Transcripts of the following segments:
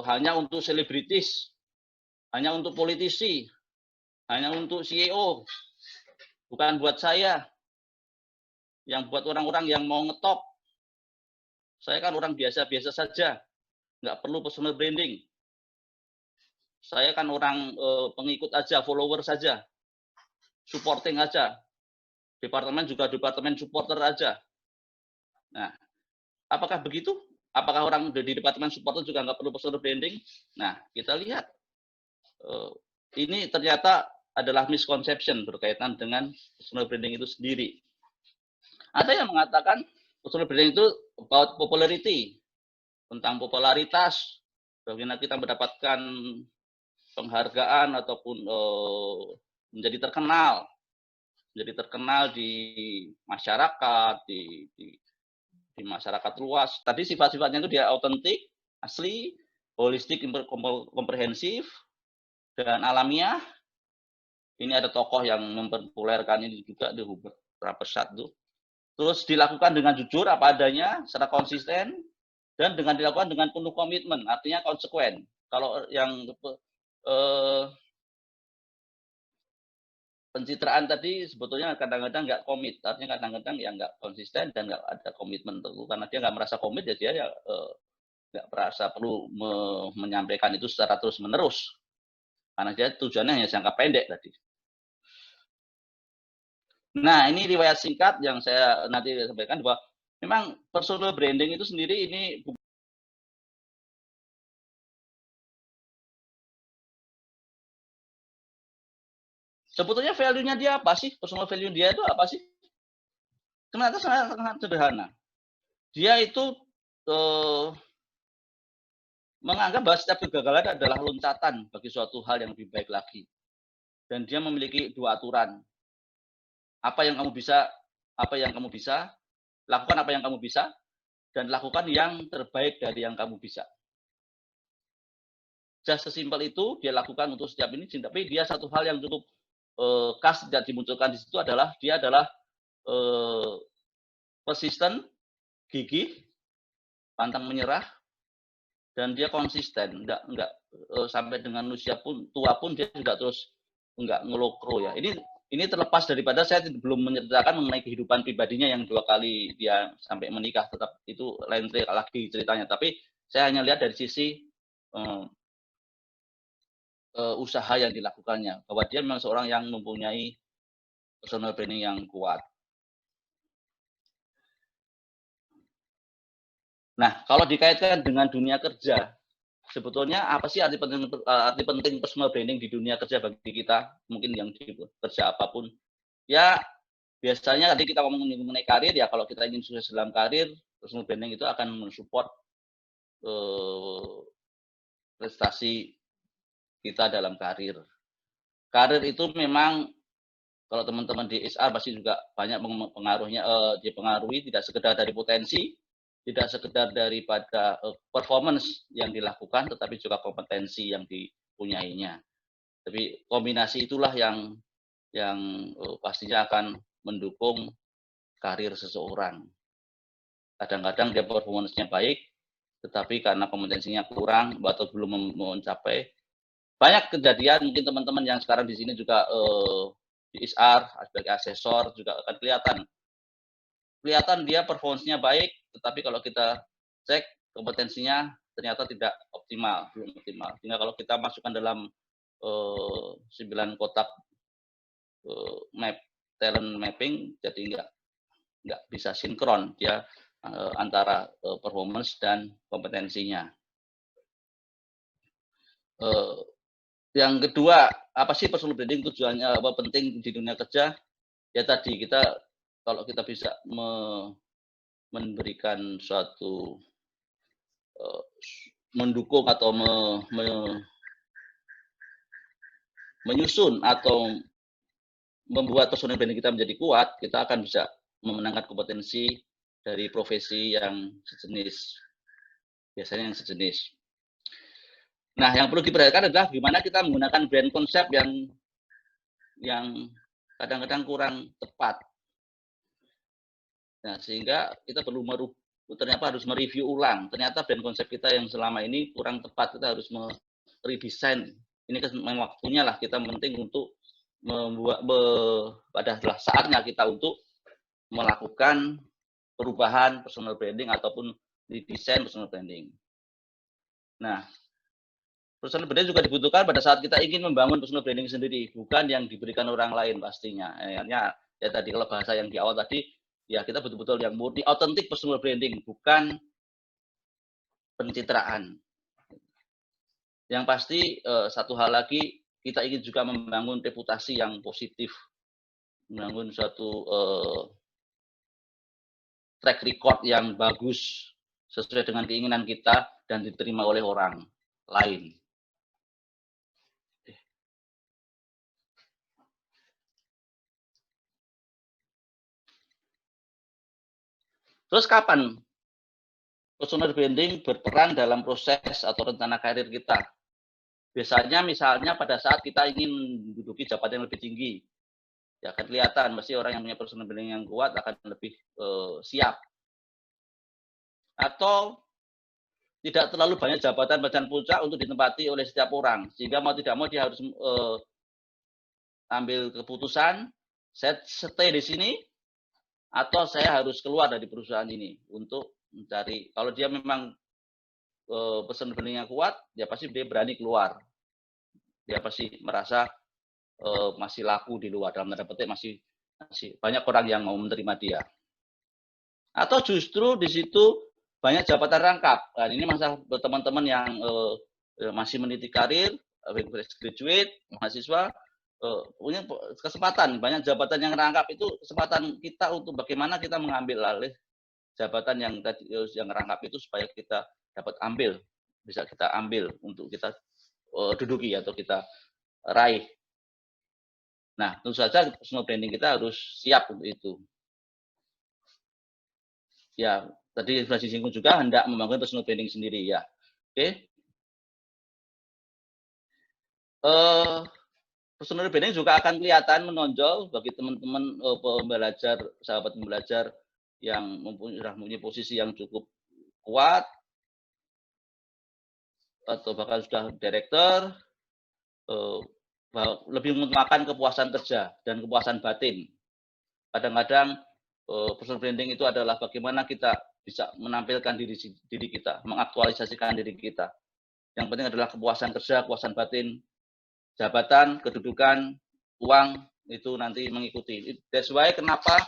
hanya untuk selebritis, hanya untuk politisi, hanya untuk CEO, bukan buat saya, yang buat orang-orang yang mau ngetop. Saya kan orang biasa-biasa saja, nggak perlu personal branding. Saya kan orang pengikut aja, follower saja, supporting aja. Departemen juga departemen supporter aja. Nah, apakah begitu? Apakah orang di departemen supporter juga nggak perlu personal branding? Nah, kita lihat. Ini ternyata adalah misconception berkaitan dengan personal branding itu sendiri. Ada yang mengatakan personal branding itu about popularity, tentang popularitas, bagaimana kita mendapatkan penghargaan ataupun menjadi terkenal di masyarakat, di masyarakat luas. Tadi sifat-sifatnya itu dia autentik, asli, holistik, komprehensif, dan alamiah. Ini ada tokoh yang mempopulerkan ini juga di Hubert Rapesat tuh. Terus dilakukan dengan jujur apa adanya, secara konsisten, dan dilakukan dengan penuh komitmen, artinya konsekuen. Kalau yang pencitraan tadi sebetulnya kadang-kadang nggak komit, artinya kadang-kadang ya nggak konsisten dan nggak ada komitmen tuh, karena dia nggak merasa komit, ya dia nggak merasa perlu menyampaikan itu secara terus-menerus, karena dia tujuannya hanya jangka pendek tadi. Nah, ini riwayat singkat yang saya nanti sampaikan bahwa memang personal branding itu sendiri ini sebetulnya value-nya dia apa sih? Personal value dia itu apa sih? Ternyata sangat sederhana. Dia itu menganggap bahwa setiap kegagalan adalah loncatan bagi suatu hal yang lebih baik lagi. Dan dia memiliki dua aturan. Apa yang kamu bisa, lakukan apa yang kamu bisa, dan lakukan yang terbaik dari yang kamu bisa. Just sesimpel itu dia lakukan untuk setiap ini, tapi dia satu hal yang cukup khas dan dimunculkan di situ adalah dia adalah persisten, gigih, pantang menyerah, dan dia konsisten, enggak sampai dengan usia pun tua pun dia juga terus enggak ngelokro ya. Ini terlepas daripada saya belum menceritakan mengenai kehidupan pribadinya yang 2 kali dia sampai menikah, tetap itu lain lagi ceritanya. Tapi saya hanya lihat dari sisi usaha yang dilakukannya, bahwa dia memang seorang yang mempunyai personal branding yang kuat. Nah, kalau dikaitkan dengan dunia kerja, sebetulnya apa sih arti penting personal branding di dunia kerja bagi kita, mungkin yang di kerja apapun? Ya, biasanya tadi kita ngomong mengenai karir, ya kalau kita ingin sukses dalam karir, personal branding itu akan mensupport prestasi kita dalam karir. Karir itu memang kalau teman-teman di HR pasti juga banyak pengaruhnya, dipengaruhi tidak sekedar dari potensi, tidak sekedar daripada performance yang dilakukan, tetapi juga kompetensi yang dipunyainya. Tapi kombinasi itulah yang pastinya akan mendukung karir seseorang. Kadang-kadang dia performance-nya baik, tetapi karena kompetensinya kurang atau belum mencapai, banyak kejadian. Mungkin teman-teman yang sekarang di sini juga di HR sebagai asesor juga akan kelihatan dia performance-nya baik, tetapi kalau kita cek kompetensinya ternyata tidak optimal, belum optimal. Sehingga kalau kita masukkan dalam 9 kotak talent mapping, jadi nggak bisa sinkron dia antara performance dan kompetensinya. Yang kedua, apa sih personal branding, tujuannya apa, penting di dunia kerja? Ya tadi kalau kita bisa memberikan suatu mendukung atau menyusun atau membuat personal branding kita menjadi kuat, kita akan bisa memenangkan kompetensi dari profesi yang sejenis. Biasanya yang sejenis. Nah, yang perlu diperhatikan adalah gimana kita menggunakan brand konsep yang kadang-kadang kurang tepat. Nah, sehingga kita perlu ternyata harus mereview ulang. Ternyata brand konsep kita yang selama ini kurang tepat, kita harus meredesain. Ini kan memang waktunya lah kita penting untuk membuat pada saatnya kita untuk melakukan perubahan personal branding ataupun redesign personal branding. Nah, personal branding juga dibutuhkan pada saat kita ingin membangun personal branding sendiri, bukan yang diberikan orang lain pastinya. Ya tadi kalau bahasa yang di awal tadi, ya kita betul-betul yang murni authentic personal branding, bukan pencitraan. Yang pasti satu hal lagi, kita ingin juga membangun reputasi yang positif, membangun suatu track record yang bagus sesuai dengan keinginan kita dan diterima oleh orang lain. Terus kapan personal branding berperan dalam proses atau rencana karir kita? Biasanya misalnya pada saat kita ingin menduduki jabatan yang lebih tinggi, ya akan kelihatan mesti orang yang punya personal branding yang kuat akan lebih siap. Atau tidak terlalu banyak jabatan puncak untuk ditempati oleh setiap orang, sehingga mau tidak mau dia harus ambil keputusan, saya stay di sini atau saya harus keluar dari perusahaan ini untuk mencari. Kalau dia memang personal branding yang kuat, ya pasti dia berani keluar. Dia pasti merasa masih laku di luar, dalam tanda petik masih banyak orang yang mau menerima dia. Atau justru di situ banyak jabatan rangkap. Nah, ini masalah teman-teman yang masih meniti karir, fresh graduate, mahasiswa, punya kesempatan. Banyak jabatan yang rangkap itu kesempatan kita untuk bagaimana kita mengambil alih jabatan yang rangkap itu supaya kita dapat ambil, bisa kita ambil untuk kita duduki atau kita raih. Nah, tentu saja personal branding kita harus siap untuk itu. Ya, tadi sudah disinggung juga hendak membangun personal branding sendiri ya. Oke. Personal branding juga akan kelihatan menonjol bagi teman-teman pembelajar, sahabat pembelajar yang sudah mempunyai posisi yang cukup kuat atau bahkan sudah direktur, lebih mengutamakan kepuasan kerja dan kepuasan batin. Kadang-kadang personal branding itu adalah bagaimana kita bisa menampilkan diri kita, mengaktualisasikan diri kita. Yang penting adalah kepuasan kerja, kepuasan batin, jabatan, kedudukan, uang itu nanti mengikuti. That's why kenapa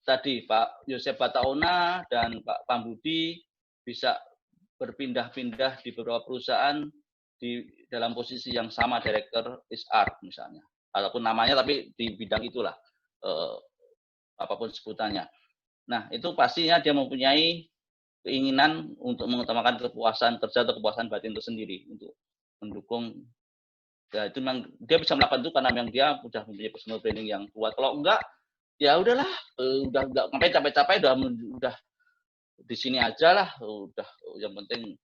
tadi Pak Yosef Bataona dan Pak Pambudi bisa berpindah-pindah di beberapa perusahaan di dalam posisi yang sama, direktur HR misalnya, ataupun namanya tapi di bidang itulah apapun sebutannya. Nah, itu pastinya dia mempunyai keinginan untuk mengutamakan kepuasan kerja atau kepuasan batin itu sendiri untuk mendukung. Ya, itu memang dia bisa melakukan itu karena memang dia sudah mempunyai personal branding yang kuat. Kalau enggak, ya udahlah, udah ngapain capek-capek, udah di sini aja lah, udah yang penting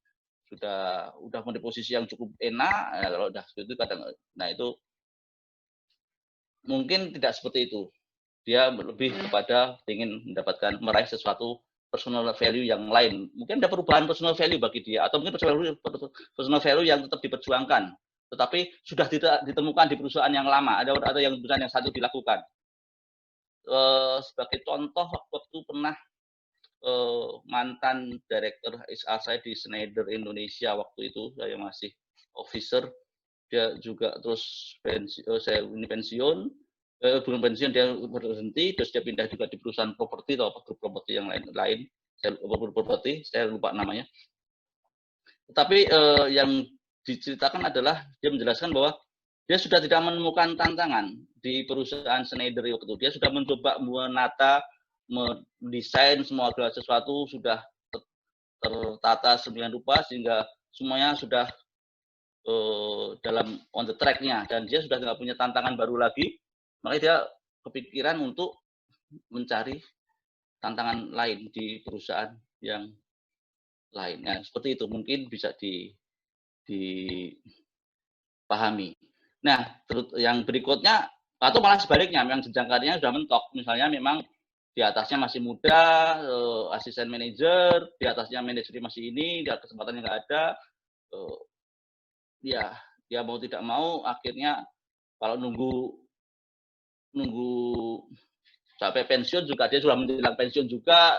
sudah di posisi yang cukup enak. Ya, kalau udah itu kadang, nah itu mungkin tidak seperti itu. Dia lebih kepada ingin mendapatkan meraih sesuatu personal value yang lain. Mungkin ada perubahan personal value bagi dia, atau mungkin personal value yang tetap diperjuangkan, tetapi sudah ditemukan di perusahaan yang lama, ada yang perusahaan yang satu dilakukan. Sebagai contoh, waktu pernah mantan direktur HR saya di Schneider Indonesia, waktu itu saya masih officer, dia juga terus saya ini pensiun, belum pensiun dia berhenti, terus dia pindah juga di perusahaan properti atau grup properti yang lain, saya lupa namanya. Tetapi yang diceritakan adalah dia menjelaskan bahwa dia sudah tidak menemukan tantangan di perusahaan Schneider waktu itu. Dia sudah mencoba menata, mendesain semua sesuatu sudah tertata sedemikian rupa sehingga semuanya sudah dalam on the track-nya, dan dia sudah tidak punya tantangan baru lagi. Makanya dia kepikiran untuk mencari tantangan lain di perusahaan yang lain. Nah, seperti itu mungkin bisa dipahami. Nah, yang berikutnya atau malah sebaliknya, memang jenjang karirnya sudah mentok. Misalnya memang di atasnya masih muda, asisten manajer, di atasnya manajer masih ini, dia kesempatannya nggak ada, ya dia mau tidak mau akhirnya kalau nunggu sampai pensiun juga dia sudah menjelang pensiun juga,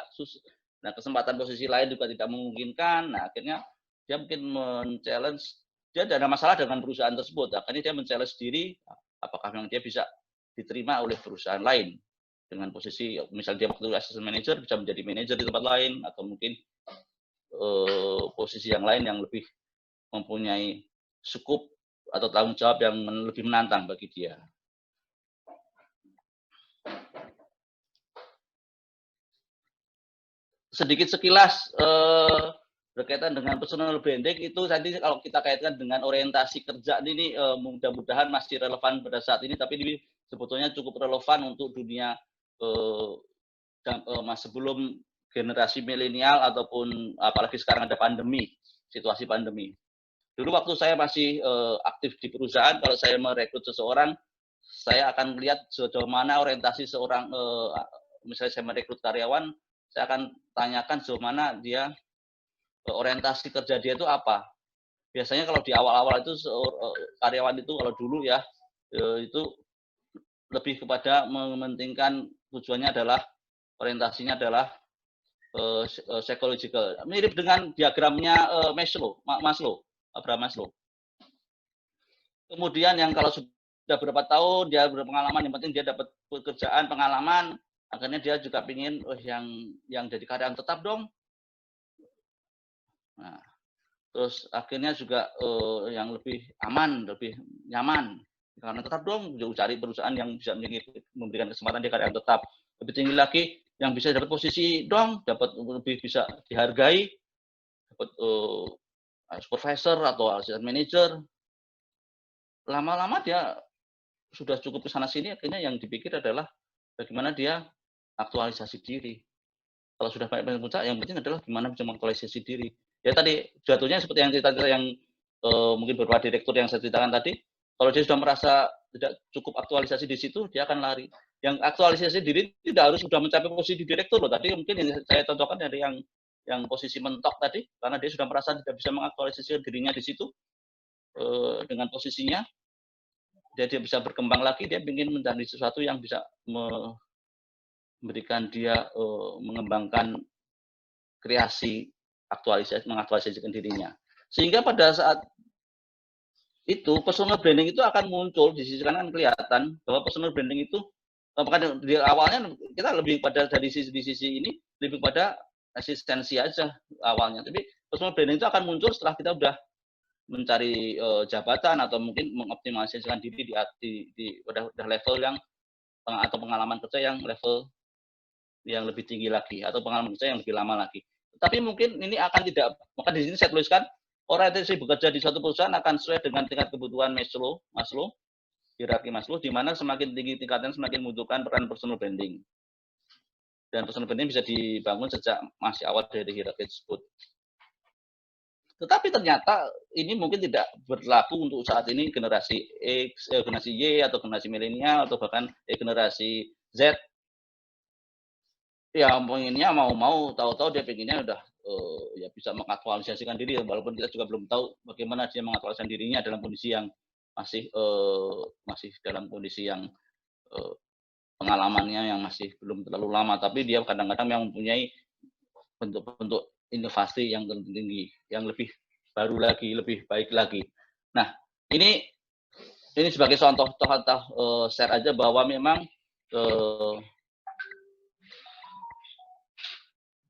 nah kesempatan posisi lain juga tidak memungkinkan, nah akhirnya dia mungkin men-challenge, dia tidak ada masalah dengan perusahaan tersebut, akhirnya dia men-challenge diri, apakah memang dia bisa diterima oleh perusahaan lain dengan posisi misalnya dia waktu assistant manager bisa menjadi manajer di tempat lain atau mungkin posisi yang lain yang lebih mempunyai skup atau tanggung jawab yang lebih menantang bagi dia. Sedikit sekilas berkaitan dengan personal branding itu tadi kalau kita kaitkan dengan orientasi kerja ini mudah-mudahan masih relevan pada saat ini, tapi ini sebetulnya cukup relevan untuk dunia sebelum generasi milenial ataupun apalagi sekarang ada pandemi, situasi pandemi. Dulu waktu saya masih aktif di perusahaan, kalau saya merekrut seseorang, saya akan melihat sejauh mana orientasi seorang, misalnya saya merekrut karyawan, saya akan tanyakan sejauh mana dia orientasi kerja dia itu apa. Biasanya kalau di awal-awal itu karyawan itu kalau dulu ya itu lebih kepada mementingkan tujuannya adalah orientasinya adalah psychological, mirip dengan diagramnya Maslow, Abraham Maslow. Kemudian yang kalau sudah berapa tahun dia berpengalaman, yang penting dia dapat pekerjaan, pengalaman, akhirnya dia juga ingin yang jadi karyawan tetap dong. Nah, terus akhirnya juga yang lebih aman, lebih nyaman, karena tetap dong cari perusahaan yang bisa memberikan kesempatan dia karyawan tetap. Lebih tinggi lagi yang bisa dapat posisi dong, dapat lebih bisa dihargai, dapat supervisor atau assistant manager. Lama-lama dia sudah cukup kesana sini, akhirnya yang dipikir adalah bagaimana dia aktualisasi diri. Kalau sudah banyak puncak, yang penting adalah gimana bisa mengaktualisasi diri. Ya tadi jatuhnya seperti yang cerita yang mungkin beberapa direktur yang saya ceritakan tadi, kalau dia sudah merasa tidak cukup aktualisasi di situ, dia akan lari. Yang aktualisasi diri tidak harus sudah mencapai posisi di direktur loh. Tadi mungkin yang saya contohkan dari yang posisi mentok tadi, karena dia sudah merasa tidak bisa mengaktualisasi dirinya di situ dengan posisinya, dia bisa berkembang lagi, dia ingin mencari sesuatu yang bisa memberikan dia mengembangkan kreasi, mengaktualisasikan dirinya. Sehingga pada saat itu personal branding itu akan muncul di sisi kanan, kelihatan bahwa personal branding itu di awalnya kita lebih pada dari sisi ini lebih pada eksistensi aja awalnya, tapi personal branding itu akan muncul setelah kita udah mencari jabatan atau mungkin mengoptimalisasikan diri di udah level yang atau pengalaman kerja yang level yang lebih tinggi lagi atau pengalaman kerja yang lebih lama lagi. Tapi mungkin ini akan tidak, maka di sini saya tuliskan orientasi bekerja di suatu perusahaan akan sesuai dengan tingkat kebutuhan Maslow, hierarki Maslow, di mana semakin tinggi tingkatnya semakin membutuhkan peran personal branding. Dan personal branding bisa dibangun sejak masih awal dari hierarki tersebut. Tetapi ternyata ini mungkin tidak berlaku untuk saat ini generasi X, generasi Y atau generasi milenial atau bahkan generasi Z. Ya pengennya mau tahu-tahu dia pengennya udah ya bisa mengaktualisasikan diri, walaupun kita juga belum tahu bagaimana dia mengaktualisasikan dirinya dalam kondisi yang masih dalam kondisi yang pengalamannya yang masih belum terlalu lama, tapi dia kadang-kadang yang mempunyai bentuk-bentuk inovasi yang tinggi, yang lebih baru lagi, lebih baik lagi. Nah, ini sebagai contoh share aja bahwa memang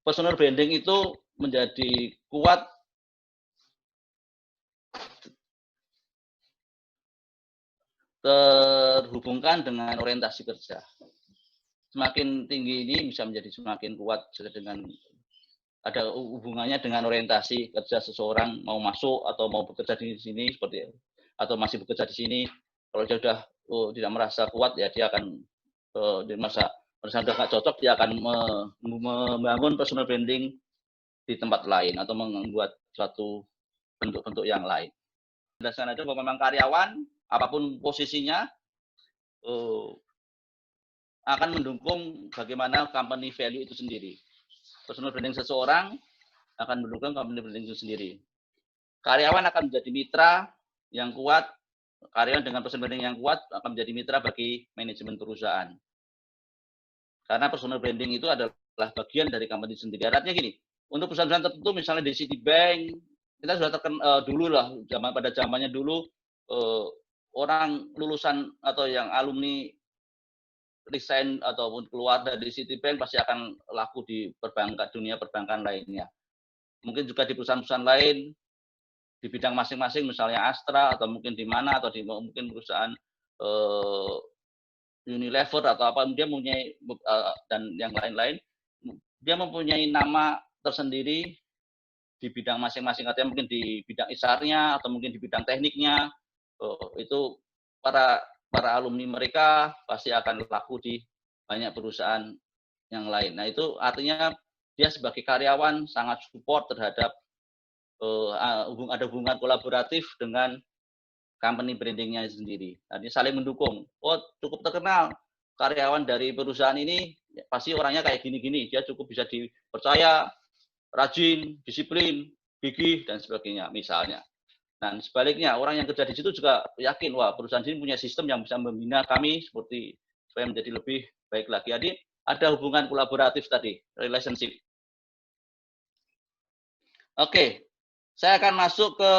personal branding itu menjadi kuat terhubungkan dengan orientasi kerja. Semakin tinggi ini bisa menjadi semakin kuat dengan ada hubungannya dengan orientasi kerja seseorang, mau masuk atau mau bekerja di sini seperti atau masih bekerja di sini. Kalau dia sudah tidak merasa kuat, ya dia akan di masa sudah nggak cocok, dia akan membangun personal branding di tempat lain atau membuat suatu bentuk-bentuk yang lain. Berdasarkan itu bahwa memang karyawan apapun posisinya akan mendukung bagaimana company value itu sendiri. Personal branding seseorang akan mendukung company branding itu sendiri. Karyawan akan menjadi mitra yang kuat, karyawan dengan personal branding yang kuat akan menjadi mitra bagi manajemen perusahaan. Karena personal branding itu adalah bagian dari company sendiri. Artinya gini, untuk perusahaan-perusahaan tertentu misalnya di Citibank, kita sudah terkenal dulu lah, pada zamannya dulu orang lulusan atau yang alumni resign ataupun keluar dari Citibank pasti akan laku di perbankan, dunia perbankan lainnya. Mungkin juga di perusahaan-perusahaan lain di bidang masing-masing, misalnya Astra atau mungkin di mana, atau di mungkin perusahaan Unilever atau apa, dia mempunyai dan yang lain-lain, dia mempunyai nama tersendiri di bidang masing-masing, artinya mungkin di bidang HR-nya atau mungkin di bidang tekniknya. Itu para alumni mereka pasti akan laku di banyak perusahaan yang lain. Nah, itu artinya dia sebagai karyawan sangat support terhadap ada hubungan kolaboratif dengan company brandingnya sendiri. Artinya saling mendukung. Oh, cukup terkenal karyawan dari perusahaan ini pasti orangnya kayak gini-gini, dia cukup bisa dipercaya, rajin, disiplin, gigih, dan sebagainya misalnya. Dan sebaliknya, orang yang kerja di situ juga yakin, wah perusahaan ini punya sistem yang bisa membina kami seperti supaya menjadi lebih baik lagi. Jadi ada hubungan kolaboratif tadi, relationship. Oke, saya akan masuk ke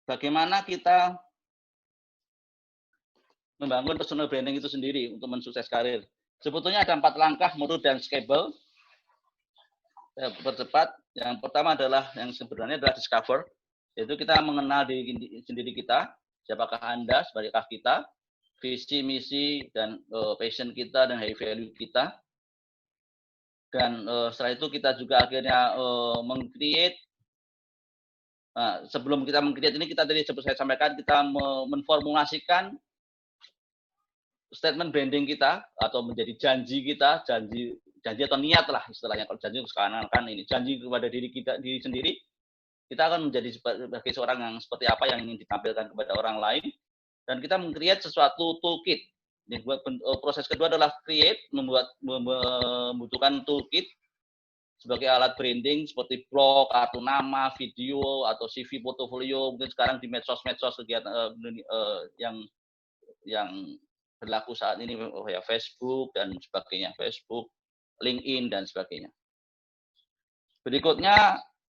bagaimana kita membangun personal branding itu sendiri untuk mensukses karir. Sebetulnya ada 4 langkah menurut Dan Scable. Saya percepat. Yang pertama adalah yang sebenarnya adalah discover, yaitu kita mengenal diri sendiri kita, siapakah Anda, sebagainkah kita, visi, misi, dan passion kita, dan high value kita. Dan setelah itu kita juga akhirnya meng-create. Sebelum kita meng-create ini, kita tadi seperti saya sampaikan, kita menformulasikan statement branding kita atau menjadi janji kita, janji atau niat lah istilahnya. Kalau janji sekarang kan ini janji kepada diri kita sendiri, kita akan menjadi sebagai seorang yang seperti apa yang ingin ditampilkan kepada orang lain, dan kita meng-create sesuatu toolkit. Proses kedua adalah create, membutuhkan toolkit sebagai alat branding seperti blog, kartu nama, video, atau CV, portofolio. Mungkin sekarang di medsos kegiatan yang berlaku saat ini ya Facebook dan sebagainya, Facebook, LinkedIn dan sebagainya.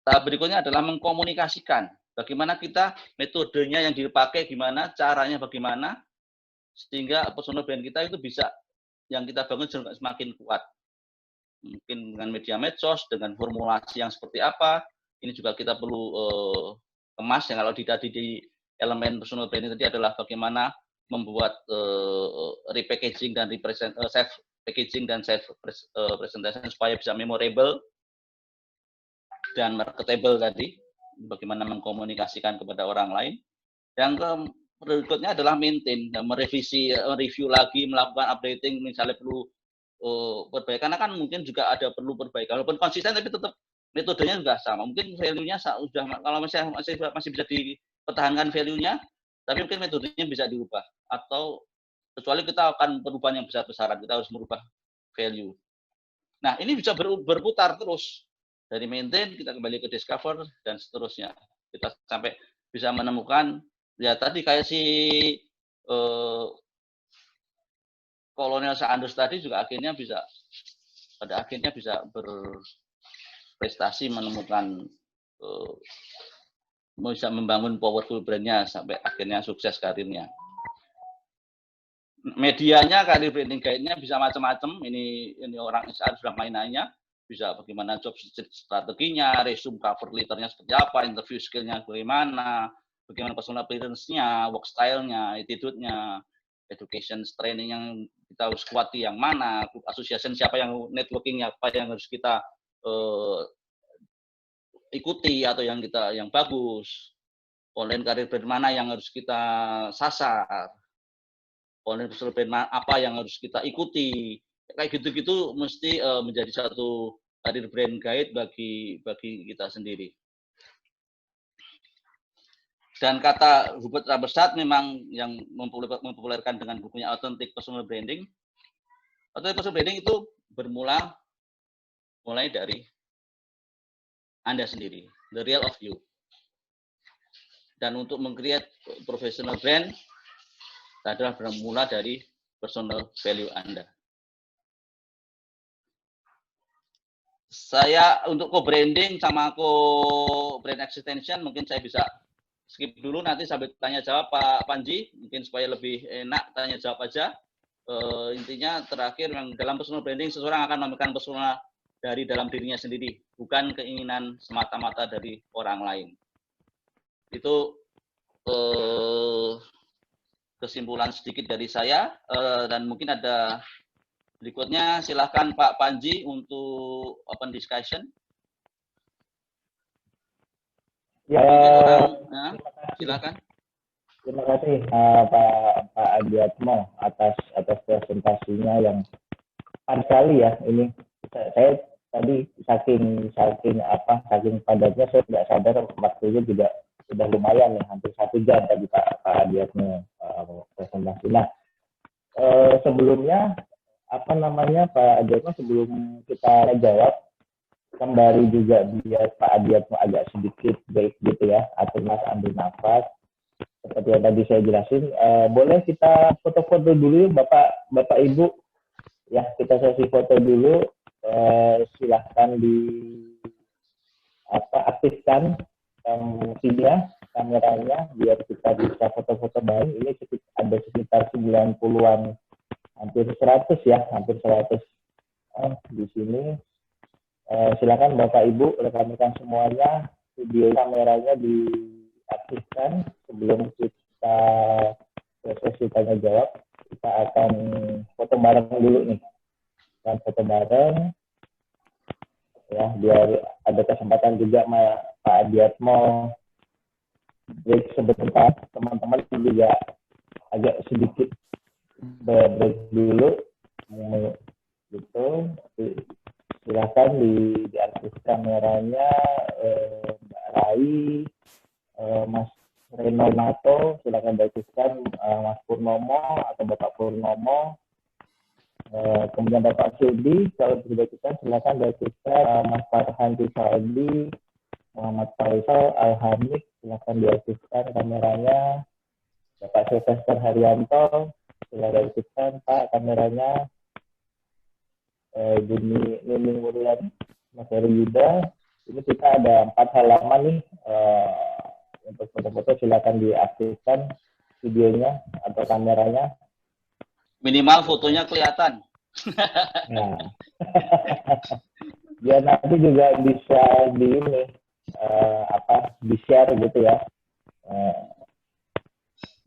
Tahap berikutnya adalah mengkomunikasikan bagaimana kita, metodenya yang dipakai gimana, caranya bagaimana, sehingga personal brand kita itu bisa yang kita bangun semakin kuat. Mungkin dengan media medsos, dengan formulasi yang seperti apa, ini juga kita perlu kemas. Yang kalau tadi di elemen personal branding tadi adalah bagaimana membuat repackaging dan self packaging dan self presentation supaya bisa memorable dan marketable tadi, bagaimana mengkomunikasikan kepada orang lain. Yang berikutnya adalah maintain, merevisi, review lagi, melakukan updating, misalnya perlu perbaikan, karena kan mungkin juga ada perlu perbaikan, walaupun konsisten tapi tetap metodenya juga sama. Mungkin value-nya sudah, kalau masih bisa dipertahankan value-nya, tapi mungkin metodenya bisa diubah, atau kecuali kita akan perubahan yang besar-besaran, kita harus merubah value. Nah, ini bisa berputar terus. Dari maintain, kita kembali ke discover, dan seterusnya. Kita sampai bisa menemukan, ya tadi kayak si Kolonel Sanders tadi juga pada akhirnya bisa berprestasi menemukan, bisa membangun powerful brand-nya sampai akhirnya sukses karirnya. Medianya, karir branding guide-nya bisa macam-macam. Ini orang HR sudah mainannya, bisa bagaimana job strateginya, resume cover letternya seperti apa, interview skill-nya bagaimana personal appearance-nya, work style-nya, attitude-nya, education training yang kita harus kuati yang mana, association siapa yang networking apa yang harus kita ikuti atau yang bagus, online karir brand mana yang harus kita sasar, online personal brand apa yang harus kita ikuti, kayak gitu-gitu mesti menjadi satu karir brand guide bagi kita sendiri. Dan kata Hubert Rampersad memang yang mempopulerkan dengan bukunya Authentic Personal Branding. Authentic Personal Branding itu mulai dari Anda sendiri, the real of you. Dan untuk meng-create professional brand adalah bermula dari personal value Anda. Saya untuk co-branding sama co-brand extension mungkin saya bisa skip dulu, nanti sambil tanya jawab Pak Panji, mungkin supaya lebih enak tanya jawab aja. Intinya terakhir, yang dalam personal branding seseorang akan memberikan persona dari dalam dirinya sendiri, bukan keinginan semata-mata dari orang lain. Itu kesimpulan sedikit dari saya, dan mungkin ada berikutnya. Silahkan Pak Panji untuk open discussion. Ya, silakan. Terima kasih Pak Adiatmo atas presentasinya yang padat sekali ya. Ini saya tadi saking padatnya saya tidak sadar waktunya juga sudah lumayan nih, hampir 1 jam tadi Pak Adiatmo presentasi. Nah, sebelumnya Pak Adiatmo, sebelum kita jawab, kembali juga biar Pak Adiatmo agak sedikit break gitu ya, atau ambil nafas. Seperti yang tadi saya jelasin, boleh kita foto-foto dulu Bapak Ibu ya, kita sesi foto dulu. Silahkan aktifkan kameranya biar kita bisa foto-foto bareng. Ini ada sekitar 90-an, hampir 100 ya, hampir 100 di sini. Silakan Bapak Ibu, rekan-rekan semuanya, video kameranya diaktifkan. Sebelum kita sesi tanya jawab, kita akan foto bareng dulu nih. Dan foto bareng ya, biar ada kesempatan juga Pak Adiatmo break sebentar. Teman-teman juga agak sedikit break dulu gitu. Silakan diaktifkan kameranya, Mbak Rai, Mas Renonato, silakan diaktifkan, Mas Purnomo atau Bapak Purnomo, kemudian Bapak Sudi, kalau sudah diaktifkan silakan diaktifkan, Mas Farhan Tisaldi, Muhammad Faisal Alhamid, silakan diaktifkan kameranya, Bapak Sylvester Haryanto, silakan diaktifkan Pak kameranya. Juni Nining Mulyani, Mas Heru Yuda. Ini kita ada 4 halaman nih, untuk foto-foto silakan diaktifkan videonya atau kameranya. Minimal fotonya kelihatan. Nah, ya nanti juga bisa di-share gitu ya.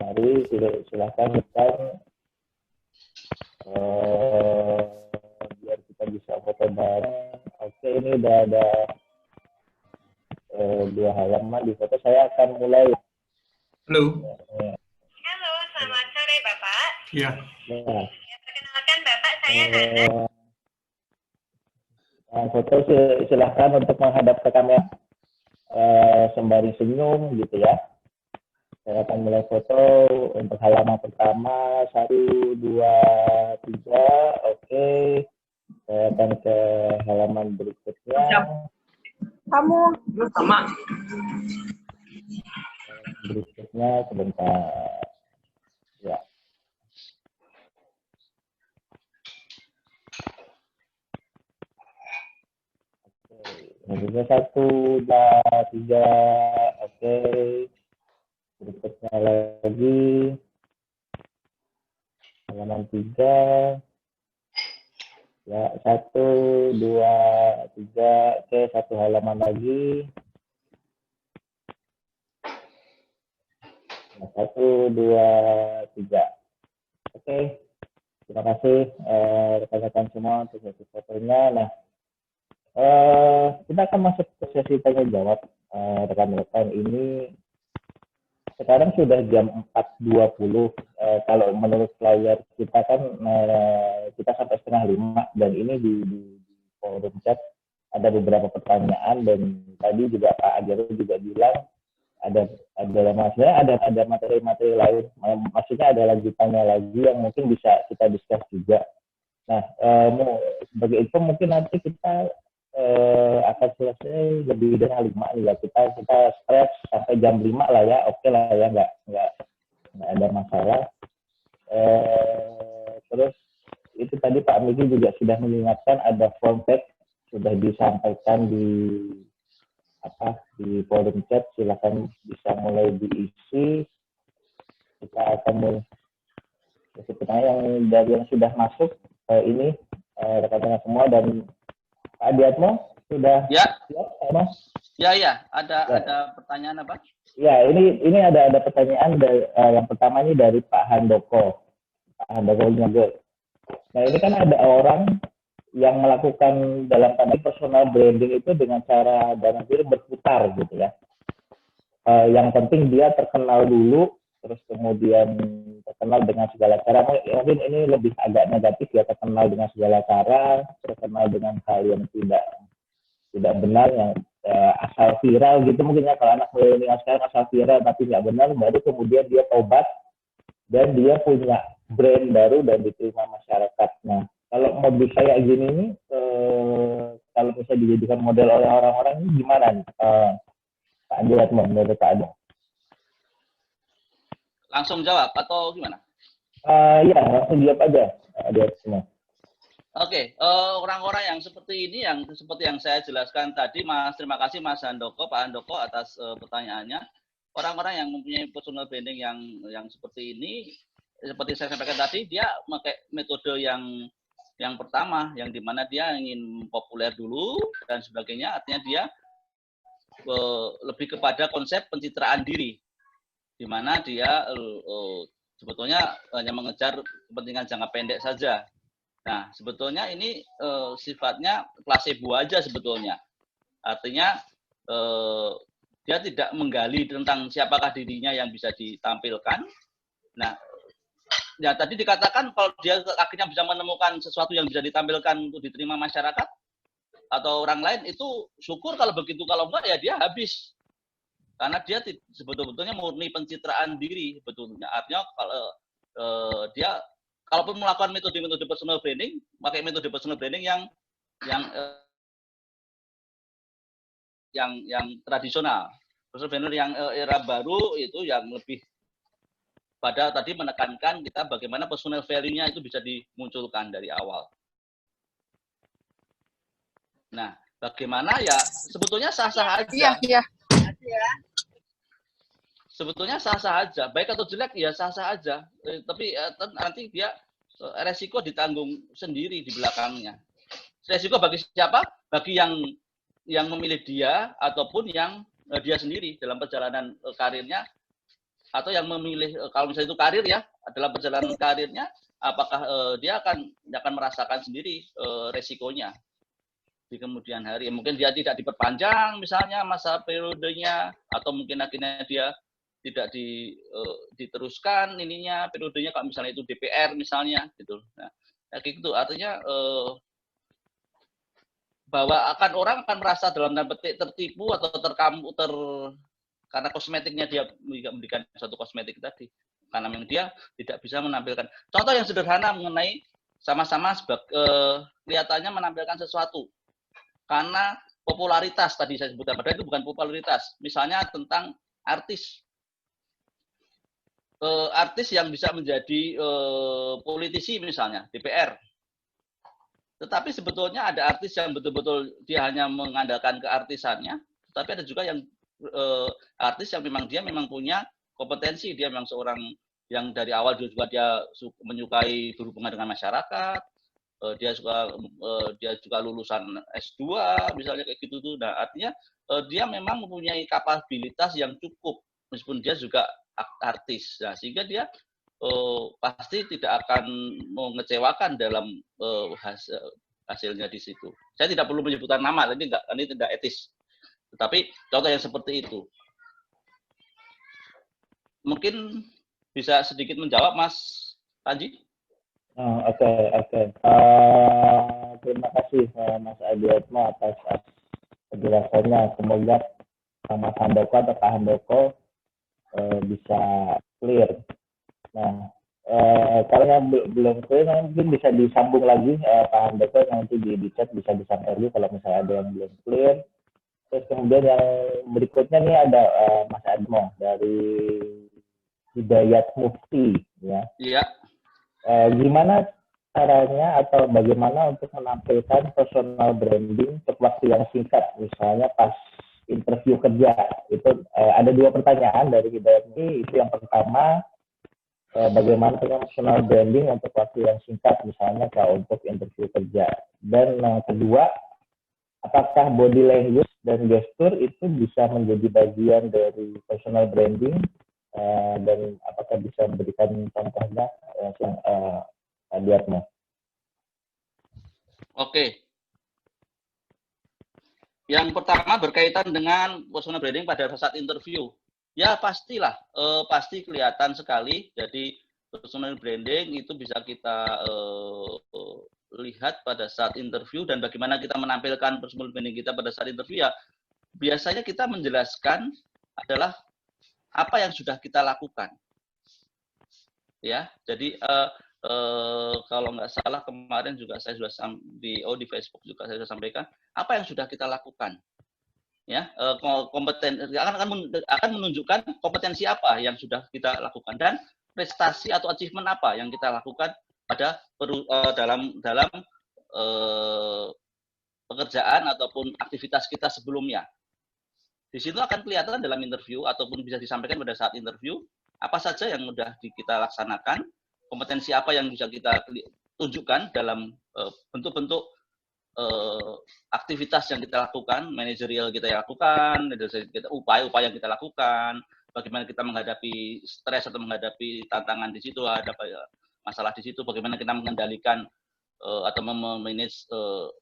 Mari silakan biar kita bisa foto bareng. Oke, ini udah ada 2 halaman di foto. Saya akan mulai. Halo. Halo, selamat sore Bapak. Iya. Ya. Perkenalkan Bapak, saya Nana. Foto silahkan untuk menghadap ke kamera, sembari senyum gitu ya. Saya akan mulai foto untuk halaman pertama, 1, 2, 3, oke. Saya akan ke halaman berikutnya. Kamu Sama. Berikutnya sebentar. Ya. Berikutnya 1, 2, 3, oke. Berikutnya lagi halaman 3. Ya, 1, 2, 3, oke, 1 halaman lagi. 1, 2, 3. Oke, terima kasih rekan-rekan semua untuk sesi fotonya. Nah, kita akan masuk ke sesi tanya jawab, rekan-rekan. Ini sekarang sudah jam 4.20. Kalau menurut flyer kita kan kita sampai 4:30, dan ini di forum chat ada beberapa pertanyaan, dan tadi juga Pak Ajar juga bilang ada maksudnya ada materi-materi lain, maksudnya ada lanjutannya lagi yang mungkin bisa kita discuss juga. Nah, sebagai itu mungkin nanti kita akan selesai lebih dari 5 nih ya. Kita stretch sampai jam 5 lah ya, oke lah ya, nggak ada masalah. Terus itu tadi Pak Miki juga sudah mengingatkan ada form chat sudah disampaikan di forum chat, silakan bisa mulai diisi. Kita akan mulai sebenarnya yang sudah masuk ini rekan-rekan semua, dan Pak Adiatmo sudah siap, Mas? Ya, ada pertanyaan apa? Ya, ini ada pertanyaan dari, yang pertama ini dari Pak Handoko Nyogo. Nah, ini kan ada orang yang melakukan dalam tanda personal branding itu dengan cara dalam diri berputar gitu ya. Yang penting dia terkenal dulu, terus kemudian terkenal dengan segala cara. Mungkin ini lebih agak negatif ya, terkenal dengan segala cara, terkenal dengan hal yang tidak benar, yang asal viral gitu mungkin ya, kalau anak milenial sekarang asal viral tapi nggak benar, baru kemudian dia tobat dan dia punya brand baru dan diterima masyarakat. Nah, kalau modus kayak gini nih, kalau bisa dijadikan model oleh orang-orang ini gimana nih? Pak Adiatmo, menurut Pak Adi? Langsung jawab atau gimana? Ya, langsung jawab aja, Adiatmo. Oke, orang-orang yang seperti ini, yang seperti yang saya jelaskan tadi, Mas, terima kasih Mas Handoko, Pak Handoko atas pertanyaannya. Orang-orang yang mempunyai personal branding yang seperti ini, seperti saya sampaikan tadi, dia memakai metode yang pertama, yang dimana dia ingin populer dulu dan sebagainya. Artinya dia lebih kepada konsep pencitraan diri, dimana dia sebetulnya hanya mengejar kepentingan jangka pendek saja. Nah, sebetulnya ini sifatnya placebo aja sebetulnya. Artinya dia tidak menggali tentang siapakah dirinya yang bisa ditampilkan. Nah, ya tadi dikatakan kalau dia akhirnya bisa menemukan sesuatu yang bisa ditampilkan untuk diterima masyarakat atau orang lain, itu syukur kalau begitu. Kalau enggak, ya dia habis. Karena dia sebetulnya murni pencitraan diri sebetulnya. Artinya kalau dia kalaupun melakukan metode-metode personal branding, pakai metode personal branding yang tradisional. Personal branding yang era baru itu yang lebih pada tadi menekankan kita bagaimana personal value-nya itu bisa dimunculkan dari awal. Nah, bagaimana ya sebetulnya sah-sah aja. Iya. Sebetulnya sah-sah aja, baik atau jelek ya sah-sah aja. Tapi nanti dia resiko ditanggung sendiri di belakangnya. Resiko bagi siapa? Bagi yang memilih dia ataupun yang dia sendiri dalam perjalanan karirnya, atau yang memilih kalau misalnya itu karir ya, dalam perjalanan karirnya apakah dia akan merasakan sendiri resikonya di kemudian hari. Mungkin dia tidak diperpanjang misalnya masa periodenya, atau mungkin akhirnya dia tidak diteruskan ininya periodenya, kalau misalnya itu DPR misalnya gitu. Nah, kayak gitu artinya bahwa orang akan merasa dalam tanda petik tertipu atau karena kosmetiknya dia memberikan suatu kosmetik tadi, karena memang dia tidak bisa menampilkan. Contoh yang sederhana mengenai sama-sama kelihatannya menampilkan sesuatu karena popularitas tadi saya sebutkan, padahal itu bukan popularitas. Misalnya tentang artis yang bisa menjadi politisi misalnya DPR. Tetapi sebetulnya ada artis yang betul-betul dia hanya mengandalkan keartisannya, tetapi ada juga yang artis yang dia memang punya kompetensi, dia memang seorang yang dari awal juga dia menyukai berhubungan dengan masyarakat, dia juga lulusan S2 misalnya kayak gitu tuh. Nah, artinya dia memang mempunyai kapabilitas yang cukup meskipun dia juga artis. Nah, sehingga dia pasti tidak akan mengecewakan dalam hasilnya di situ. Saya tidak perlu menyebutkan nama, ini tidak etis. Tetapi contoh yang seperti itu. Mungkin bisa sedikit menjawab Mas Panji? Oke. Terima kasih Mas Adiatmo atas penjelasannya. Semoga Mas Handoko atau Pak Handoko bisa clear. Nah, kalau yang belum clear mungkin bisa disambung lagi Pak Handoko, nanti di chat bisa disampaikan dulu kalau misalnya ada yang belum clear. Terus kemudian yang berikutnya nih ada Mas Admo dari Hidayat Mufti ya. Iya. Gimana caranya atau bagaimana untuk menampilkan personal branding untuk waktu yang singkat, misalnya pas interview kerja? Itu ada dua pertanyaan dari Hidayat ini. Itu yang pertama, bagaimana dengan personal branding untuk waktu yang singkat, misalnya kalau untuk interview kerja. Dan yang kedua, apakah body language dan gestur itu bisa menjadi bagian dari personal branding, dan apakah bisa memberikan contohnya yang Adiatmo? Oke. Yang pertama berkaitan dengan personal branding pada saat interview. Ya pastilah, pasti kelihatan sekali. Jadi personal branding itu bisa kita lihat pada saat interview, dan bagaimana kita menampilkan personal branding kita pada saat interview ya. Biasanya kita menjelaskan adalah apa yang sudah kita lakukan. Ya, jadi kalau nggak salah kemarin juga saya sudah di Facebook juga saya sudah sampaikan apa yang sudah kita lakukan, ya, kompeten akan menunjukkan kompetensi apa yang sudah kita lakukan dan prestasi atau achievement apa yang kita lakukan pada dalam pekerjaan ataupun aktivitas kita sebelumnya. Di situ akan kelihatan dalam interview ataupun bisa disampaikan pada saat interview apa saja yang sudah kita laksanakan, kompetensi apa yang bisa kita tunjukkan dalam bentuk-bentuk aktivitas yang kita lakukan, manajerial kita lakukan, upaya-upaya yang kita lakukan, bagaimana kita menghadapi stres atau menghadapi tantangan di situ, ada masalah di situ, bagaimana kita mengendalikan atau memanage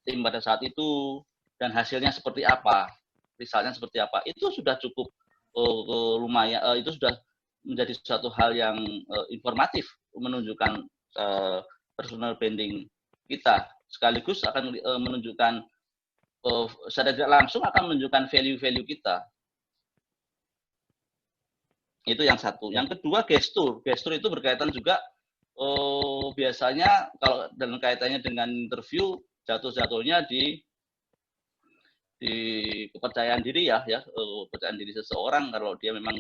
tim pada saat itu, dan hasilnya seperti apa, misalnya seperti apa. Itu sudah cukup lumayan, itu sudah menjadi suatu hal yang informatif, menunjukkan personal branding kita, sekaligus akan menunjukkan secara tidak langsung akan menunjukkan value-value kita. Itu yang satu. Yang kedua, gestur. Gestur itu berkaitan juga biasanya kalau dalam kaitannya dengan interview, jatuh-jatuhnya di kepercayaan diri ya, kepercayaan diri seseorang. Kalau dia memang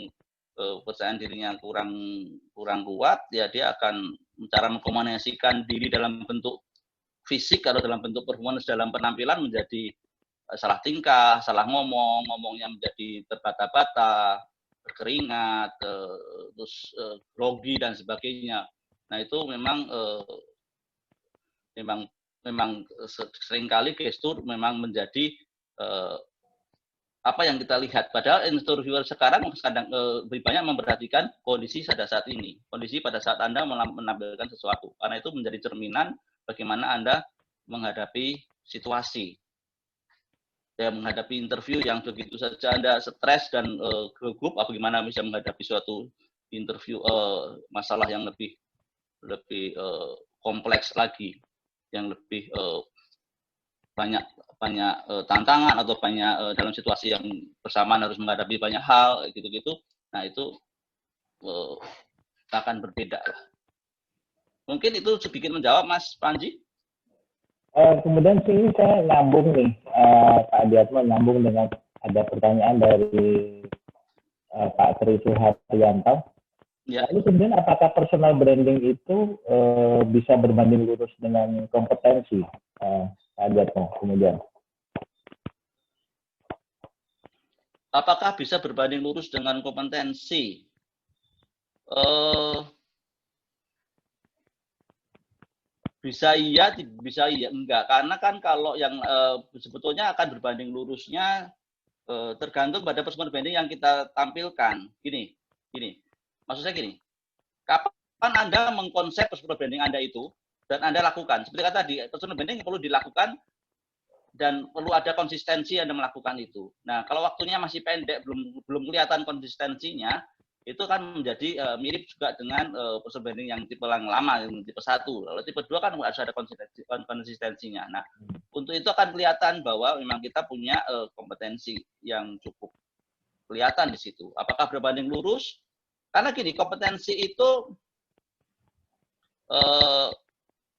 kepercayaan dirinya kurang kuat, ya dia akan cara mengkomunikasikan diri dalam bentuk fisik atau dalam bentuk performance dalam penampilan menjadi salah tingkah, salah ngomongnya menjadi terbata-bata, berkeringat, terus grogi dan sebagainya. Nah itu memang seringkali gestur memang menjadi apa yang kita lihat. Padahal interviewer sekarang kadang lebih banyak memperhatikan kondisi pada saat ini, kondisi pada saat Anda menampilkan sesuatu, karena itu menjadi cerminan bagaimana Anda menghadapi situasi. Ya, menghadapi interview yang begitu saja Anda stres dan gugup, bagaimana bisa menghadapi suatu interview masalah yang lebih kompleks lagi, yang lebih banyak tantangan atau banyak dalam situasi yang bersamaan harus menghadapi banyak hal gitu-gitu. Nah itu akan berbeda lah. Mungkin itu sedikit menjawab Mas Panji. Kemudian sini saya nyambung nih, Pak Adiatmo, nyambung dengan ada pertanyaan dari Pak Tri Suharyanto. Ya. Lalu kemudian apakah personal branding itu bisa berbanding lurus dengan kompetensi, Pak Adiatmo? Kemudian apakah bisa berbanding lurus dengan kompetensi? Bisa iya enggak, karena kan kalau yang sebetulnya akan berbanding lurusnya tergantung pada personal branding yang kita tampilkan. Gini, maksud saya gini, kapan Anda mengkonsep personal branding Anda itu dan Anda lakukan? Seperti kata tadi, personal branding perlu dilakukan dan perlu ada konsistensi Anda melakukan itu. Nah, kalau waktunya masih pendek, belum kelihatan konsistensinya, itu kan menjadi mirip juga dengan personal branding yang tipe yang lama, yang tipe 1. Kalau tipe 2 kan harus ada konsistensinya. Nah, untuk itu akan kelihatan bahwa memang kita punya kompetensi yang cukup kelihatan di situ. Apakah berbanding lurus? Karena gini, kompetensi itu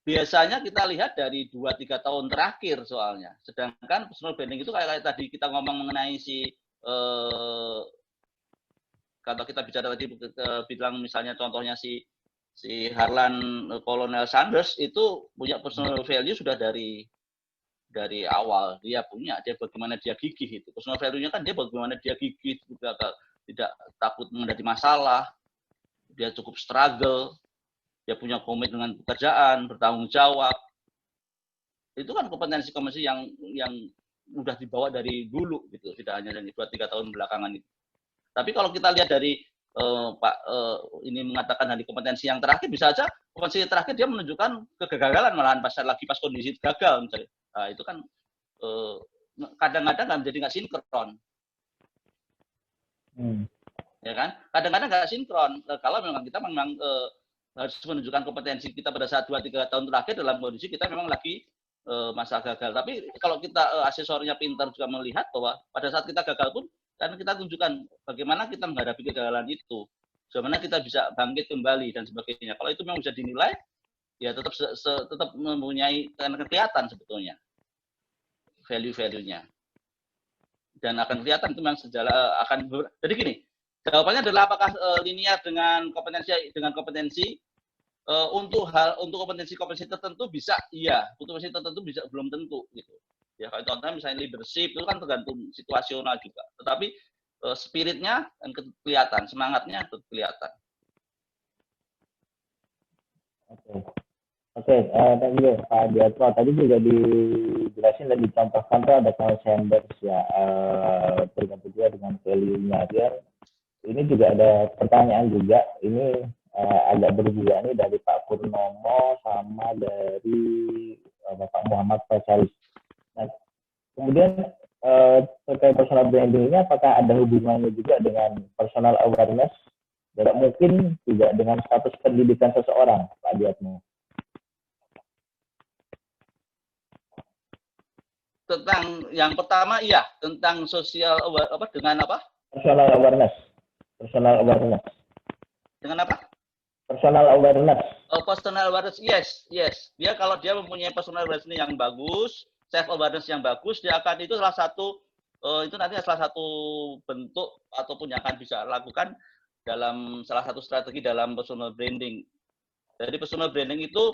biasanya kita lihat dari 2-3 tahun terakhir soalnya. Sedangkan personal branding itu kayak tadi kita ngomong mengenai kalau kita bicara tadi bilang misalnya contohnya si Harlan Colonel Sanders itu punya personal value sudah dari awal dia bagaimana dia gigih itu. Personal value-nya kan dia bagaimana dia gigih, tidak takut menghadapi masalah, dia cukup struggle, dia punya komit dengan pekerjaan, bertanggung jawab. Itu kan kompetensi-kompetensi yang sudah dibawa dari dulu gitu, tidak hanya dari 2-3 tahun belakangan itu. Tapi kalau kita lihat dari Pak ini mengatakan dari kompetensi yang terakhir, bisa saja kompetensi terakhir dia menunjukkan kegagalan malahan pas kondisi gagal misalnya. Nah, itu kan kadang-kadang nggak sinkron. Ya kan? Kadang-kadang nggak sinkron. Kalau memang kita harus menunjukkan kompetensi kita pada saat 2-3 tahun terakhir dalam kondisi kita memang lagi masa gagal. Tapi kalau kita asesornya pintar juga melihat bahwa pada saat kita gagal pun kan kita tunjukkan bagaimana kita menghadapi kegagalan itu, bagaimana kita bisa bangkit kembali dan sebagainya. Kalau itu memang bisa dinilai, ya tetap mempunyai kelihatan sebetulnya value-value-nya, dan akan kelihatan itu memang jadi gini, jawabannya adalah apakah linear dengan kompetensi untuk kompetensi tertentu bisa iya, untuk kompetensi tertentu bisa belum tentu gitu. Ya kalau contohnya misalnya leadership itu kan tergantung situasional juga, tetapi spiritnya kan kelihatan, semangatnya kelihatan. Oke, thank you Pak Diatro. Tadi juga dijelasin dan dicontohkan tuh ada Colonel Sanders ya, tergantung juga dengan value-nya dia. Ini juga ada pertanyaan juga, ini agak berbeda nih dari Pak Purnomo sama dari Bapak Muhammad Faisal. Nah, kemudian terkait personal branding ini apakah ada hubungannya juga dengan personal awareness? Dan mungkin juga dengan status pendidikan seseorang, Pak Diatmo. Tentang yang pertama iya, tentang sosial dengan apa? Personal awareness. Personal awareness. Dengan apa? Personal awareness. Oh, personal awareness, yes. Dia kalau dia mempunyai personal awareness yang bagus, self awareness yang bagus, dia akan itu salah satu bentuk ataupun yang akan bisa lakukan dalam salah satu strategi dalam personal branding. Jadi personal branding itu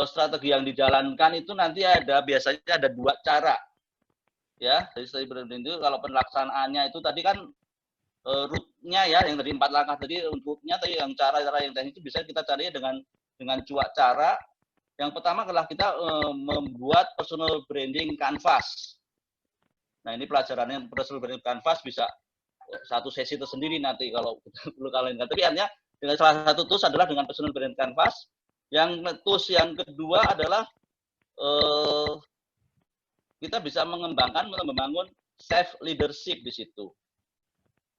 strategi yang dijalankan itu nanti biasanya ada 2 cara. Ya, dari strategi branding itu kalau pelaksanaannya itu tadi kan root-nya ya, yang dari 4 langkah tadi, root-nya tadi yang cara-cara yang teknis itu bisa kita cari dengan 2 cara. Yang pertama adalah kita membuat personal branding canvas. Nah, ini pelajarannya personal branding canvas bisa satu sesi tersendiri nanti kalau perlu kalian. Tapi artinya dengan salah satu tools adalah dengan personal branding canvas. Yang tools yang kedua adalah kita bisa membangun self leadership di situ.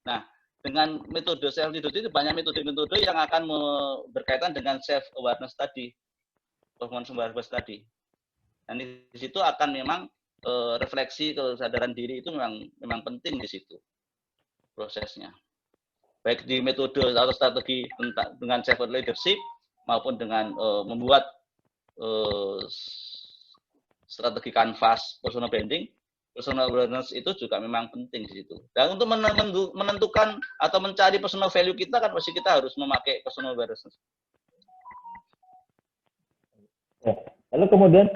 Nah, dengan metode self leadership itu banyak metode-metode yang akan berkaitan dengan self awareness tadi. Dan di situ akan memang refleksi kesadaran diri itu memang penting di situ prosesnya. Baik di metode atau strategi dengan self leadership maupun dengan membuat strategi kanvas personal branding, personal awareness itu juga memang penting di situ. Dan untuk menentukan atau mencari personal value kita kan pasti kita harus memakai personal awareness. Lalu kemudian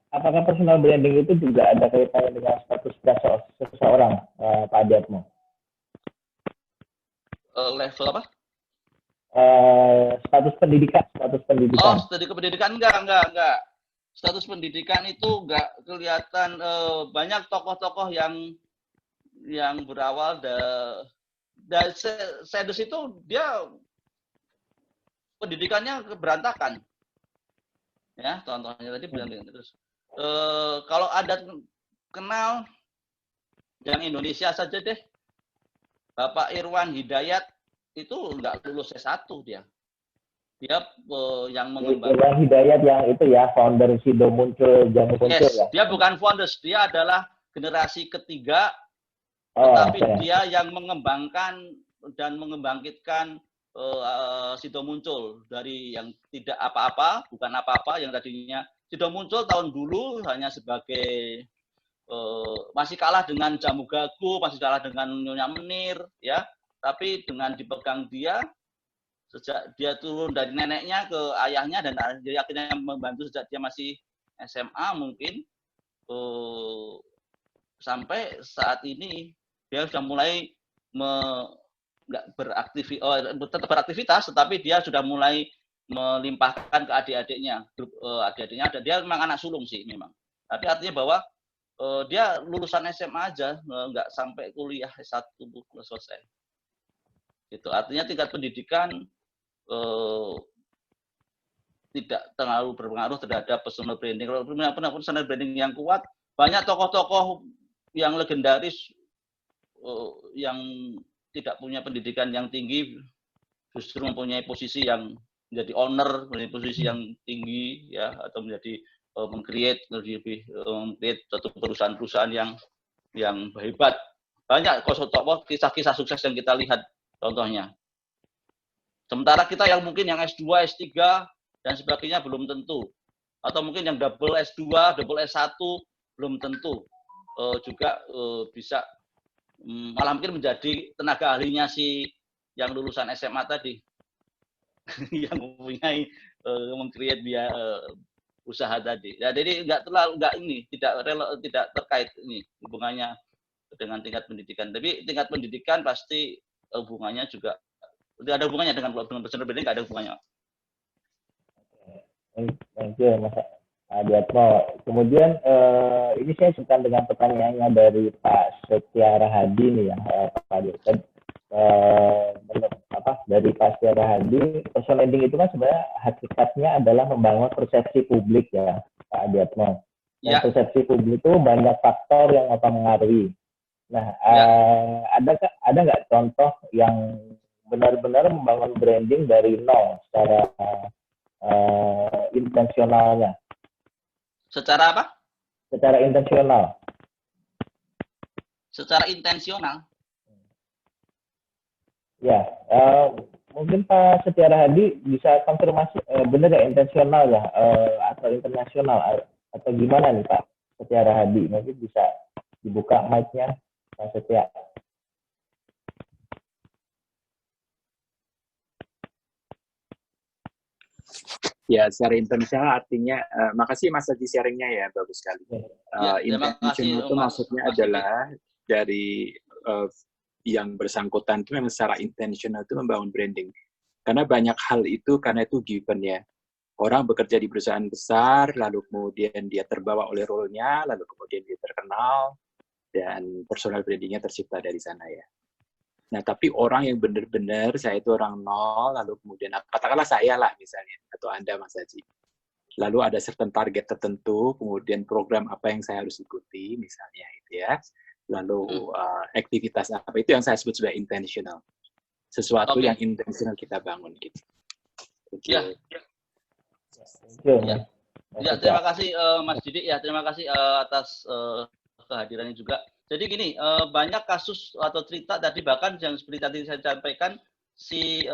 apakah personal branding itu juga ada kaitannya dengan status seseorang, Pak Diatmo? Level apa? Status pendidikan. Oh, studi pendidikan enggak. Status pendidikan itu enggak kelihatan. Banyak tokoh-tokoh yang berawal dari Sanders itu dia pendidikannya berantakan. Ya, contohnya tadi berantakan terus. Kalau ada kenal yang Indonesia saja deh, Bapak Irwan Hidayat itu enggak lulus S1 dia. Dia yang mengembangkan. Irwan Hidayat yang itu ya, founder Sido Muncul, Jamu Muncul ya. Dia bukan founders, dia adalah generasi ketiga, tetapi dia yang mengembangkan dan mengembangkitkan Sido Muncul dari yang tidak apa-apa, bukan apa-apa, yang tadinya Sido Muncul tahun dulu hanya sebagai masih kalah dengan Jamu Gago, masih kalah dengan Nyonya Menir, ya. Tapi dengan dipegang dia, sejak dia turun dari neneknya ke ayahnya dan dia akhirnya membantu sejak dia masih SMA mungkin sampai saat ini dia sudah mulai tetap beraktivitas, tetapi dia sudah mulai melimpahkan ke adik-adiknya. Adik-adiknya ada, dia memang anak sulung sih memang. Tapi artinya bahwa dia lulusan SMA aja, nggak sampai kuliah S1 selesai. Gitu. Artinya tingkat pendidikan tidak terlalu berpengaruh terhadap personal branding. Kalau punya personal branding yang kuat, banyak tokoh-tokoh yang legendaris yang tidak punya pendidikan yang tinggi justru mempunyai posisi yang menjadi owner, menjadi posisi yang tinggi, ya, atau menjadi meng-create suatu perusahaan-perusahaan yang hebat. Banyak tokoh kisah-kisah sukses yang kita lihat contohnya. Sementara kita yang mungkin yang S2, S3 dan sebagainya belum tentu, atau mungkin yang double S2, double S1 belum tentu juga bisa malah mungkin menjadi tenaga ahlinya si yang lulusan SMA tadi yang mempunyai meng-create dia usaha tadi. Ya, jadi tidak terkait ini hubungannya dengan tingkat pendidikan. Tapi tingkat pendidikan pasti hubungannya juga tidak ada hubungannya dengan personal branding, nggak ada hubungannya. Thank you, Mas Adiatmo. Kemudian ini saya suka dengan pertanyaannya dari Pak Setia Rahadi nih ya, Pak Adiatmo. Dari Pak Setia Rahadi, personal branding itu kan sebenarnya hakikatnya adalah membangun persepsi publik ya, Pak Adiatmo. Dan persepsi publik itu banyak faktor yang akan mengaruhi. Nah, ada nggak contoh yang benar-benar membangun branding dari nol secara intensionalnya? Secara apa? Secara intensional. Secara intensional. Ya, mungkin Pak Setia Rahadi bisa konfirmasi benar ya intensional ya atau internasional atau gimana nih Pak Setia Rahadi? Mungkin bisa dibuka mic-nya Pak Setia. Ya, secara intensional artinya, makasih Mas Haji sharingnya ya, bagus sekali. Intensional itu maksudnya adalah dari yang bersangkutan itu memang secara intensional itu membangun branding. Karena banyak hal itu, karena itu given ya. Orang bekerja di perusahaan besar, lalu kemudian dia terbawa oleh role-nya, lalu kemudian dia terkenal, dan personal branding-nya tercipta dari sana ya. Nah, tapi orang yang benar-benar, saya itu orang nol, lalu kemudian, katakanlah saya lah misalnya, atau Anda Mas Haji. Lalu ada certain target tertentu, kemudian program apa yang saya harus ikuti, misalnya itu ya. Lalu aktivitas apa, itu yang saya sebut sebagai intentional. Sesuatu yang intentional kita bangun. Gitu. Ya. Ya, terima kasih Mas Didik ya, terima kasih atas kehadirannya juga. Jadi gini, banyak kasus atau cerita tadi bahkan yang seperti tadi saya sampaikan, si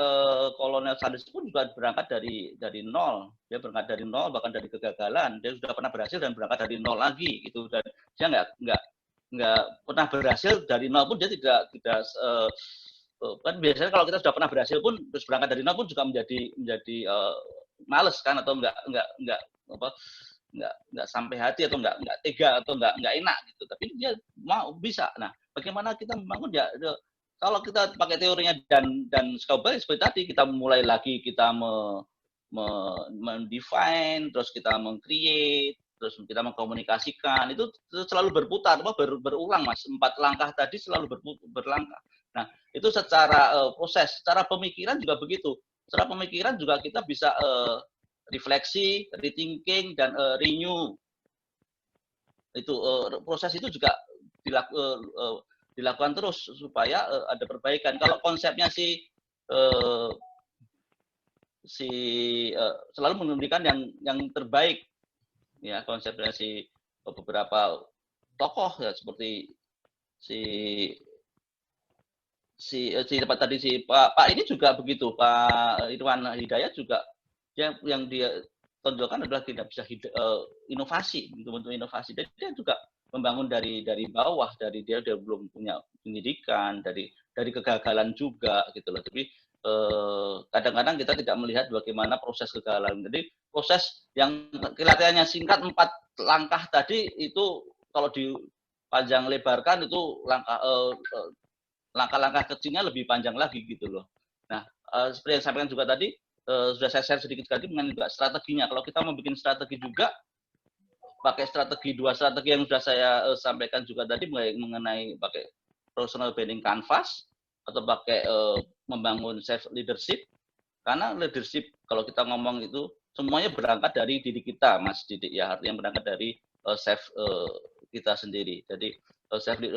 Kolonel Sanders pun juga berangkat dari nol. Dia berangkat dari nol, bahkan dari kegagalan. Dia sudah pernah berhasil dan berangkat dari nol lagi gitu. Dan dia nggak pernah berhasil dari nol pun dia tidak kan biasanya kalau kita sudah pernah berhasil pun terus berangkat dari nol pun juga menjadi males kan, atau nggak sampai hati, atau nggak tega, atau nggak enak gitu. Tapi dia mau bisa. Nah, bagaimana kita membangun ya? Kalau kita pakai teorinya dan Scouber seperti tadi, kita mulai lagi, kita mendefine, terus kita meng-create, terus kita mengkomunikasikan, itu selalu berputar, berulang Mas. 4 langkah tadi selalu berlangkah. Nah, itu secara proses, secara pemikiran juga begitu. Secara pemikiran juga kita bisa refleksi, rethinking, dan renew. Itu proses itu juga dilakukan terus supaya ada perbaikan. Kalau konsepnya selalu memberikan yang terbaik, ya, konsepnya beberapa tokoh ya, seperti si tempat tadi si Pak ini juga begitu, Pak Irwan Hidayat juga yang dia tonjolkan adalah tidak bisa inovasi, bentuk inovasi. Dan dia juga membangun dari bawah, dari dia belum punya pendidikan, dari kegagalan juga gitu loh. Tapi kadang-kadang kita tidak melihat bagaimana proses kegagalan. Jadi proses yang kelihatannya singkat 4 langkah tadi itu kalau dipanjang lebarkan itu langkah-langkah kecilnya lebih panjang lagi gitu loh. Nah, seperti yang saya sampaikan juga tadi, sudah saya share sedikit tadi mengenai juga strateginya. Kalau kita mau bikin strategi juga, pakai dua strategi yang sudah saya sampaikan juga tadi mengenai pakai personal branding canvas atau pakai membangun self leadership. Karena leadership kalau kita ngomong itu semuanya berangkat dari diri kita, Mas Didik ya, artinya berangkat dari self kita sendiri. Jadi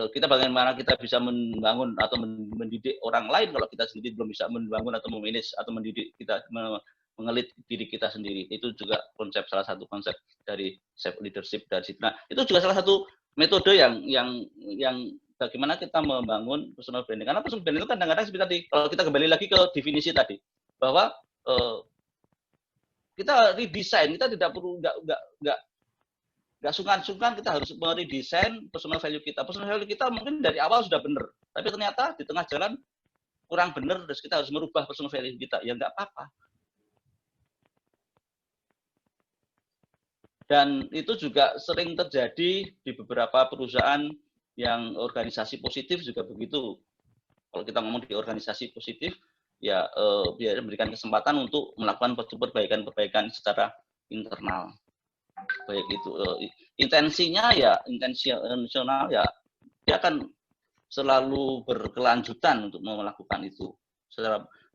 kita bagaimana kita bisa membangun atau mendidik orang lain kalau kita sendiri belum bisa membangun atau memanage atau mendidik kita mengelit diri kita sendiri. Itu juga salah satu konsep dari self leadership dari situ. Nah, itu juga salah satu metode yang bagaimana kita membangun personal branding. Karena personal branding itu kadang-kadang seperti tadi, kalau kita kembali lagi ke definisi tadi, bahwa kita redesign, kita tidak perlu nggak sungkan-sungkan kita harus meredesain personal value kita. Personal value kita mungkin dari awal sudah benar, tapi ternyata di tengah jalan kurang benar, terus kita harus merubah personal value kita. Ya nggak apa-apa. Dan itu juga sering terjadi di beberapa perusahaan yang organisasi positif juga begitu. Kalau kita ngomong di organisasi positif, ya biar memberikan kesempatan untuk melakukan perbaikan-perbaikan secara internal. Baik itu intensinya ya intensional ya dia akan selalu berkelanjutan untuk melakukan itu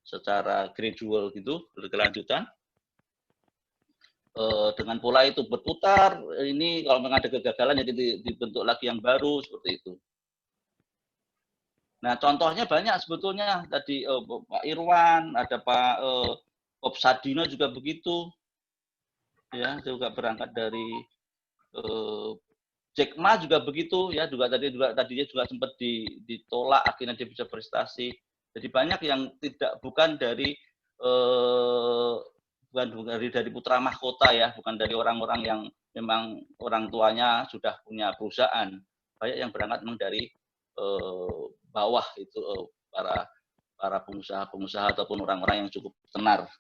secara gradual gitu, berkelanjutan dengan pola itu berputar. Ini kalau memang ada kegagalan jadi dibentuk lagi yang baru seperti itu. Nah, contohnya banyak sebetulnya tadi Pak Irwan, ada Pak Bob Sadino juga begitu. Ya, juga berangkat dari Jack Ma juga begitu ya, tadinya juga sempat ditolak, akhirnya dia bisa prestasi. Jadi banyak yang bukan dari putra mahkota ya, bukan dari orang-orang yang memang orang tuanya sudah punya perusahaan. Banyak yang berangkat memang dari bawah itu para pengusaha ataupun orang-orang yang cukup tenar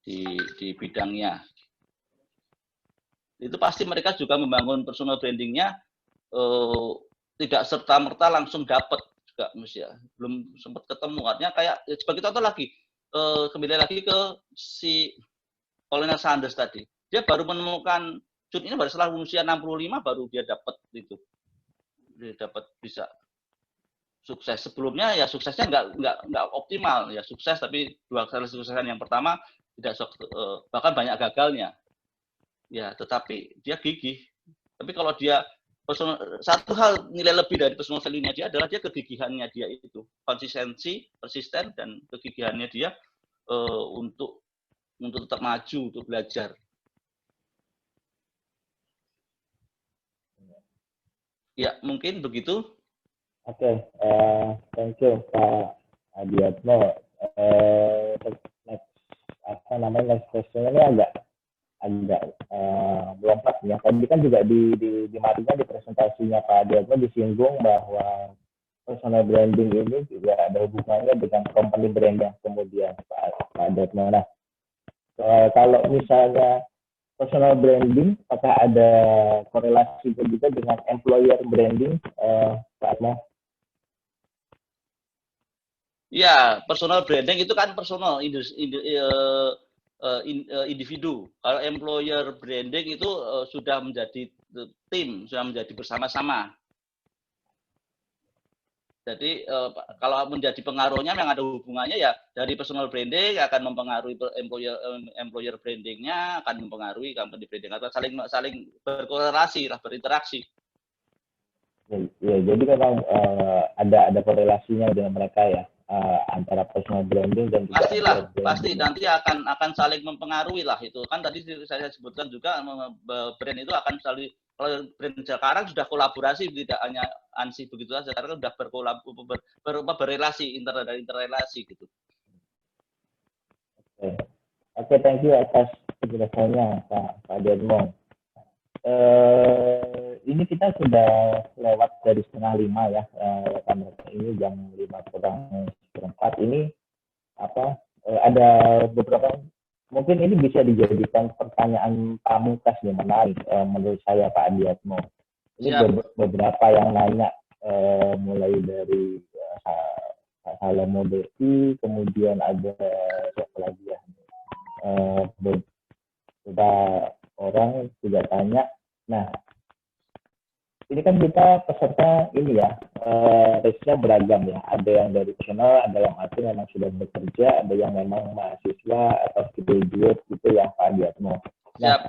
di bidangnya. Itu pasti mereka juga membangun personal brandingnya tidak serta-merta langsung dapat juga, Mas ya. Belum sempat ketemu. Artinya kayak sebagai contoh lagi, kembali lagi ke si Colonel Sanders tadi. Dia baru menemukan ini baru setelah usia 65 baru dia dapat itu. Dia dapat bisa sukses. Sebelumnya ya suksesnya nggak optimal ya, sukses tapi 2 kali kesuksesan yang pertama tidak bahkan banyak gagalnya. Ya, tetapi dia gigih. Tapi kalau dia satu hal nilai lebih dari personal value-nya dia adalah dia kegigihannya dia itu, konsistensi, persisten dan kegigihannya dia untuk tetap maju, untuk belajar. Ya, mungkin begitu. Oke, thank you Pak Adiatmo. Next question ini agak melompat ya. Tadi kan juga di materinya di presentasinya Pak Adiatmo disinggung bahwa personal branding ini juga ada hubungannya dengan company brand yang kemudian Pak Adiatmo. Nah, kalau misalnya personal branding, apakah ada korelasi juga dengan employer branding, Pak Admo? Ya, personal branding itu kan personal individu. Kalau employer branding itu sudah menjadi tim, sudah menjadi bersama-sama. Jadi kalau menjadi pengaruhnya yang ada hubungannya ya dari personal branding akan mempengaruhi employer brandingnya, akan mempengaruhi company branding atau saling berkorelasi lah, berinteraksi. Ya, jadi memang ada korelasinya dengan mereka ya. antara personal branding dan juga pastilah branding. Pasti nanti akan saling mempengaruhi lah. Itu kan tadi saya sebutkan juga, brand itu akan saling, kalau brand sekarang sudah kolaborasi, tidak hanya ANSI begitu saja, sekarang sudah berrelasi, interrelasi gitu. Oke, thank you atas penjelasannya Pak Dermo. Ini kita sudah lewat dari 4:30 ya, ini jam 5:04. Ini ada beberapa, mungkin ini bisa dijadikan pertanyaan pamungkas yang menarik menurut saya Pak Adiatmo. Ini beberapa yang nanya, mulai dari Salamo Desi, kemudian ada siapa lagi ya, beberapa orang juga tanya. Nah, ini kan kita peserta ini ya, range-nya beragam ya. Ada yang dari profesional, ada yang asing memang sudah bekerja, ada yang memang mahasiswa atau graduate gitu ya Pak Adiatmo. Nah,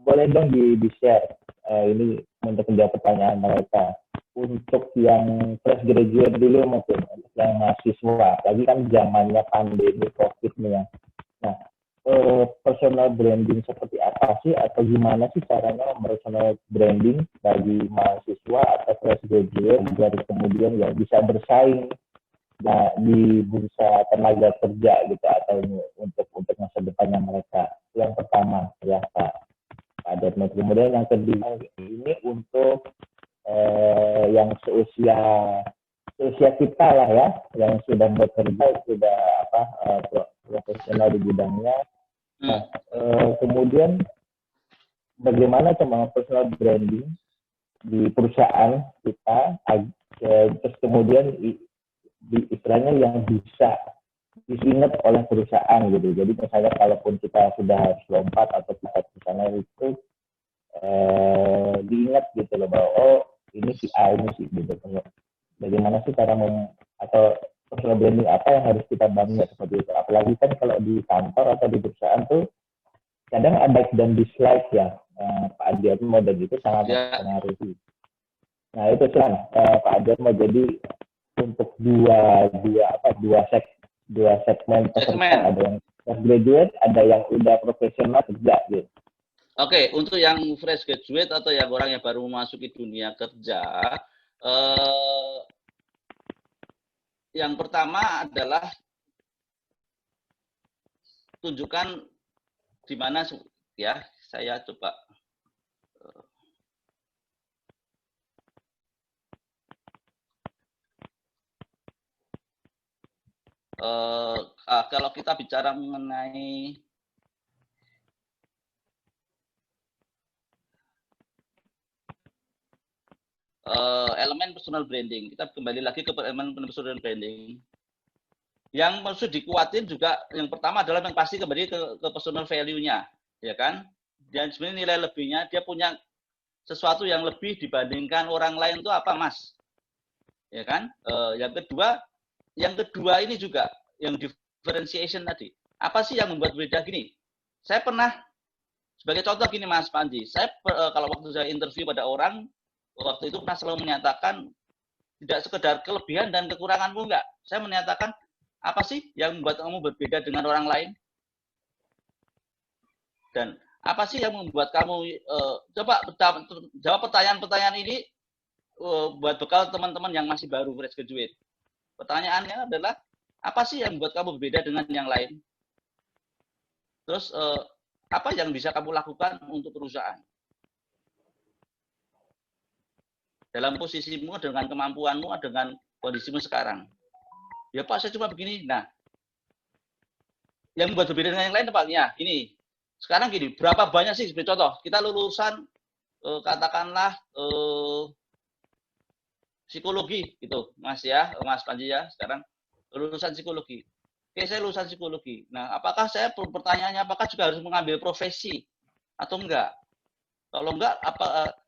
boleh dong di-share ini untuk menjawab pertanyaan mereka. Untuk yang fresh graduate dulu mungkin, untuk yang mahasiswa, lagi kan zamannya pandemi COVID nih ya. Nah, personal branding seperti apa sih, atau gimana sih caranya personal branding bagi mahasiswa atau fresh graduate agar kemudian ya bisa bersaing di bursa tenaga kerja gitu, atau untuk masa depannya mereka. Yang pertama ya Pak Adiatmo. Kemudian yang kedua ini untuk yang seusia kita lah ya, yang sudah bekerja, sudah profesional di bidangnya. Nah, kemudian bagaimana cara personal branding di perusahaan kita, terus kemudian istilahnya yang bisa diingat oleh perusahaan gitu. Jadi misalnya kalaupun kita sudah harus lompat atau kita ke sana itu diingat gitu loh, bahwa oh ini si A, ini sih gitu. Bagaimana sih cara atau personal branding apa yang harus kita bangun seperti itu. Apalagi kan kalau di kantor atau di perusahaan tuh kadang ada like dan dislike ya, Pak Adiatmo, dan itu sangat mempengaruhi. Nah itu kan Pak Adiatmo, jadi untuk dua segmen peserta, ada yang fresh graduate, ada yang udah profesional kerja gitu. Oke, untuk yang fresh graduate atau yang orang yang baru memasuki dunia kerja, yang pertama adalah tunjukkan di mana ya, saya coba kalau kita bicara mengenai elemen personal branding, kita kembali lagi ke elemen personal branding. Yang maksud dikuatin juga, yang pertama adalah yang pasti kembali ke personal value-nya, ya kan? Dan sebenarnya nilai lebihnya, dia punya sesuatu yang lebih dibandingkan orang lain itu apa, Mas? Ya kan? Yang kedua ini juga yang differentiation tadi. Apa sih yang membuat beda gini? Saya pernah, sebagai contoh gini Mas Panji, saya kalau waktu saya interview pada orang, waktu itu pernah selalu menyatakan tidak sekedar kelebihan dan kekuranganmu, enggak. Saya menyatakan apa sih yang membuat kamu berbeda dengan orang lain? Dan apa sih yang membuat kamu coba jawab pertanyaan-pertanyaan ini buat bekal teman-teman yang masih baru fresh graduate. Pertanyaannya adalah apa sih yang membuat kamu berbeda dengan yang lain? Terus apa yang bisa kamu lakukan untuk perusahaan? Dalam posisimu, dengan kemampuanmu, dengan kondisimu sekarang. Ya Pak, saya cuma begini. Nah, yang membuat berbeda dengan yang lain Pak, ya ini. Sekarang gini, berapa banyak sih, sebagai contoh, kita lulusan katakanlah psikologi gitu, Mas ya, Mas Panji ya, sekarang lulusan psikologi. Oke, saya lulusan psikologi. Nah, apakah saya pertanyaannya apakah juga harus mengambil profesi atau enggak? Kalau enggak,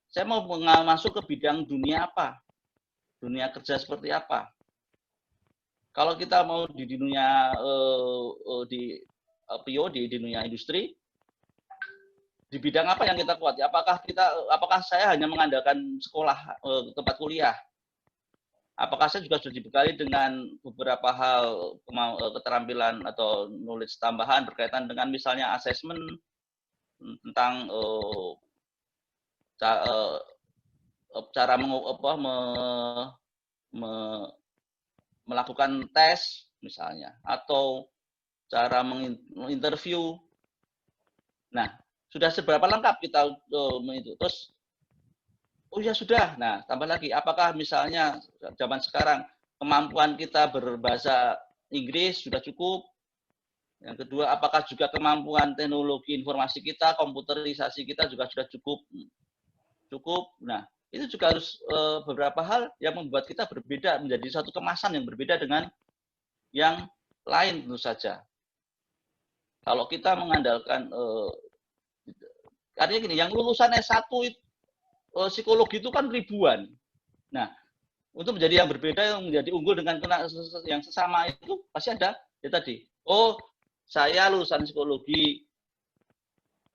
saya mau masuk ke bidang dunia apa? Dunia kerja seperti apa? Kalau kita mau di dunia di dunia industri, di bidang apa yang kita kuat? Apakah saya hanya mengandalkan sekolah, tempat kuliah? apakah saya juga sudah dibekali dengan beberapa hal keterampilan atau knowledge tambahan berkaitan dengan misalnya asesmen tentang cara melakukan tes misalnya, atau cara menginterview. Nah, sudah seberapa lengkap kita itu? Terus, oh ya sudah. Nah, tambah lagi, apakah misalnya zaman sekarang kemampuan kita berbahasa Inggris sudah cukup? Yang kedua, apakah juga kemampuan teknologi informasi kita, komputerisasi kita juga sudah cukup? Nah, itu juga harus beberapa hal yang membuat kita berbeda, menjadi satu kemasan yang berbeda dengan yang lain tentu saja. Kalau kita mengandalkan, artinya gini, yang lulusan S1 psikologi itu kan ribuan. Nah, untuk menjadi yang berbeda, yang menjadi unggul dengan yang sesama itu pasti ada ya tadi. Oh, saya lulusan psikologi,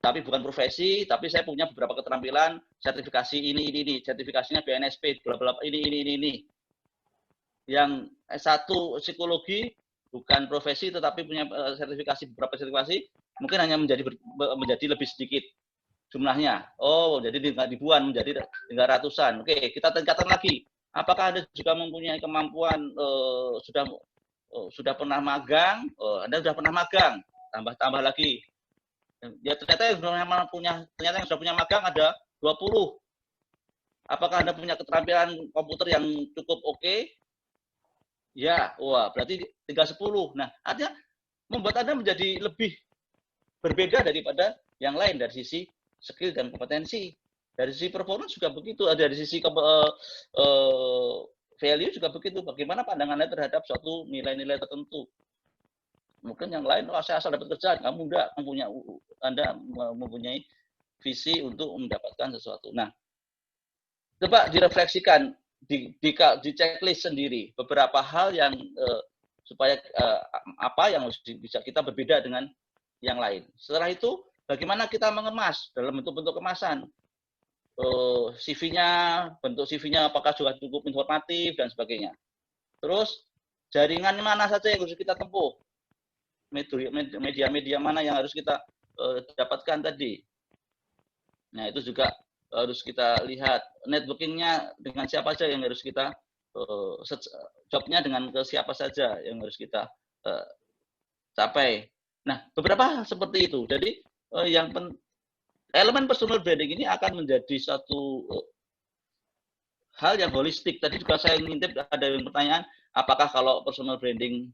tapi bukan profesi, tapi saya punya beberapa keterampilan, sertifikasi ini, sertifikasinya BNSP, bla bla ini. Yang S1 psikologi bukan profesi tetapi punya sertifikasi, beberapa sertifikasi, mungkin hanya menjadi lebih sedikit jumlahnya. Oh, jadi tidak ribuan, menjadi tinggal ratusan. Oke, kita tingkatkan lagi. Apakah Anda juga mempunyai kemampuan sudah pernah magang? Anda sudah pernah magang, tambah lagi. Ya ternyata yang sudah punya magang ada 20. Apakah Anda punya keterampilan komputer yang cukup oke? Ya, wah, berarti tinggal 10. Nah, artinya membuat Anda menjadi lebih berbeda daripada yang lain dari sisi skill dan kompetensi. Dari sisi performance juga begitu, dari sisi value juga begitu. Bagaimana pandangannya terhadap suatu nilai-nilai tertentu. Mungkin yang lain, saya asal dapat kerjaan, kamu enggak, Anda mempunyai visi untuk mendapatkan sesuatu. Nah, coba direfleksikan, di checklist sendiri beberapa hal yang supaya apa yang bisa kita berbeda dengan yang lain. Setelah itu bagaimana kita mengemas dalam bentuk-bentuk kemasan, CV-nya, bentuk CV-nya apakah juga cukup informatif dan sebagainya. Terus jaringan mana saja yang harus kita tempuh, media-media mana yang harus kita dapatkan tadi. Nah, itu juga harus kita lihat networking-nya dengan siapa saja yang harus kita jobnya dengan ke siapa saja yang harus kita capai. Nah, beberapa seperti itu. Jadi elemen personal branding ini akan menjadi satu hal yang holistik. Tadi juga saya ngintip ada yang pertanyaan, apakah kalau personal branding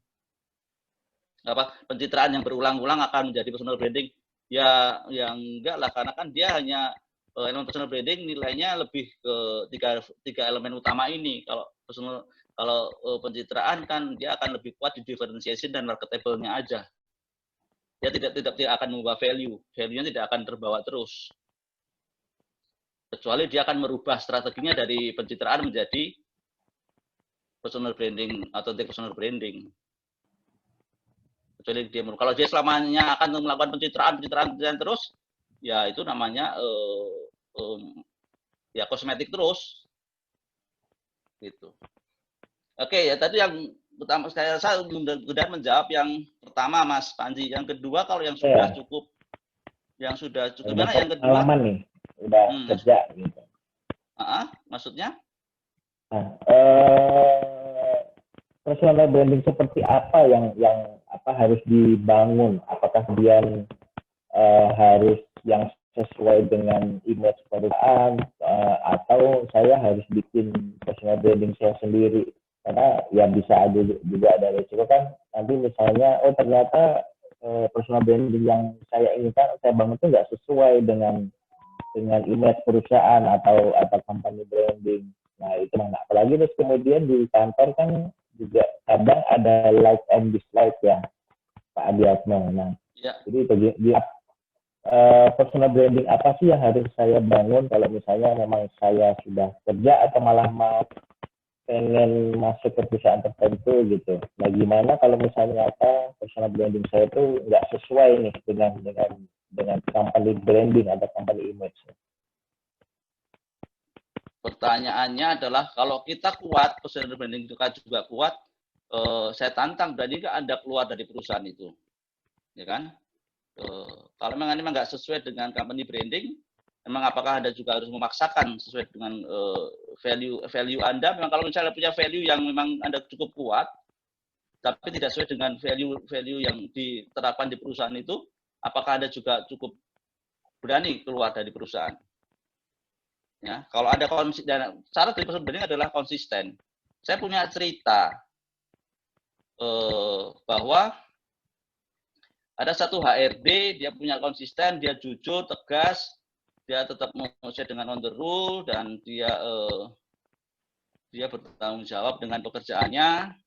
pencitraan yang berulang-ulang akan menjadi personal branding? Ya, yang enggak lah, karena kan dia hanya elemen personal branding nilainya lebih ke tiga elemen utama ini. Kalau pencitraan kan dia akan lebih kuat di differentiation dan marketable-nya aja. Dia tidak akan membawa value-nya tidak akan terbawa terus. Kecuali dia akan merubah strateginya dari pencitraan menjadi personal branding atau personal branding. Kecuali dia kalau dia selamanya akan melakukan pencitraan terus, ya itu namanya ya kosmetik terus gitu. Oke, ya tadi yang pertama saya sudah menjawab yang pertama Mas Panji. Yang kedua kalau yang sudah cukup gimana yang kedua? Pengalaman nih, udah kerja gitu. Maksudnya? Nah, personal branding seperti apa yang harus dibangun? Apakah dia harus yang sesuai dengan image perusahaan atau saya harus bikin personal branding saya sendiri? Karena ya bisa ada juga ada resiko kan nanti misalnya ternyata personal branding yang saya inginkan saya bangun itu nggak sesuai dengan image perusahaan atau company branding. Nah itu nggak, apalagi terus kemudian di kantor kan juga kadang ada like and dislike ya Pak Adiatmo. Nah ya. Jadi personal branding apa sih yang harus saya bangun kalau misalnya memang saya sudah kerja atau malah mau pengen masuk ke perusahaan tertentu gitu. Nah gimana kalau misalnya personal branding saya itu nggak sesuai nih dengan company branding atau company image. pertanyaannya adalah kalau kita kuat, personal branding kita juga kuat, saya tantang berarti nggak Anda keluar dari perusahaan itu, ya kan? Kalau memang nggak sesuai dengan company branding, memang apakah Anda juga harus memaksakan sesuai dengan value Anda? Memang kalau misalnya punya value yang memang Anda cukup kuat, tapi tidak sesuai dengan value yang diterapkan di perusahaan itu, apakah Anda juga cukup berani keluar dari perusahaan? Ya, kalau ada cara dari personal branding adalah konsisten. Saya punya cerita bahwa ada satu HRD, dia punya konsisten, dia jujur, tegas, dia tetap sesuai dengan on the rule, dan dia bertanggung jawab dengan pekerjaannya.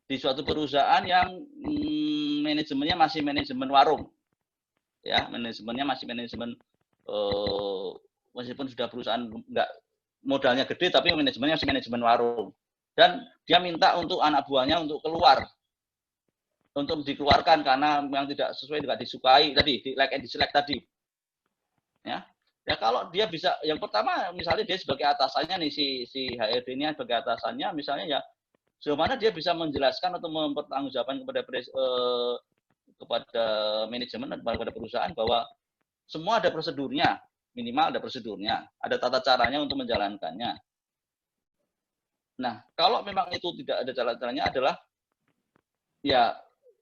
Di suatu perusahaan yang manajemennya masih manajemen warung, ya, manajemennya masih manajemen meskipun sudah perusahaan nggak modalnya gede, tapi manajemennya masih manajemen warung. Dan dia minta untuk anak buahnya untuk keluar, untuk dikeluarkan karena yang tidak sesuai, tidak disukai tadi, di like and dislike tadi. Ya, ya kalau dia bisa, yang pertama misalnya dia sebagai atasannya nih, si HRD ini sebagai atasannya, misalnya ya sejauh mana dia bisa menjelaskan atau mempertanggungjawabkan kepada manajemen dan kepada perusahaan bahwa semua ada prosedurnya, minimal ada prosedurnya, ada tata caranya untuk menjalankannya. Nah, kalau memang itu tidak ada caranya adalah ya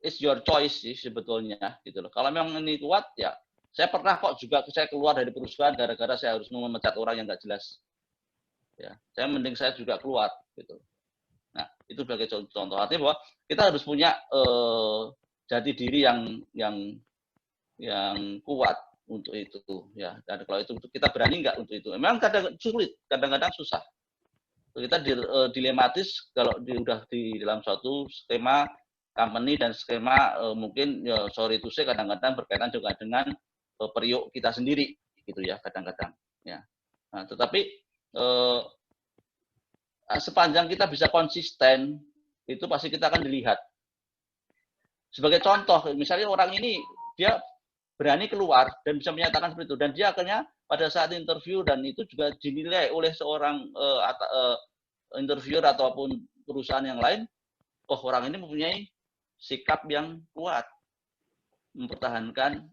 it's your choice sih sebetulnya gitu loh. Kalau memang ini kuat ya, saya pernah kok juga saya keluar dari perusahaan gara-gara saya harus memecat orang yang nggak jelas. Ya, saya mending saya juga keluar gitu. Nah, itu sebagai contoh. Artinya bahwa kita harus punya jati diri yang kuat untuk itu, ya. Dan kalau itu kita berani nggak untuk itu? Memang kadang sulit, kadang-kadang susah. Kita dilematis kalau udah di dalam suatu skema company dan skema mungkin ya, sorry to say kadang-kadang berkaitan juga dengan periuk kita sendiri, gitu ya, kadang-kadang. Ya. Nah, tetapi sepanjang kita bisa konsisten, itu pasti kita akan dilihat. Sebagai contoh, misalnya orang ini dia berani keluar dan bisa menyatakan seperti itu, dan dia akhirnya pada saat interview dan itu juga dinilai oleh seorang interviewer ataupun perusahaan yang lain, oh orang ini mempunyai sikap yang kuat, mempertahankan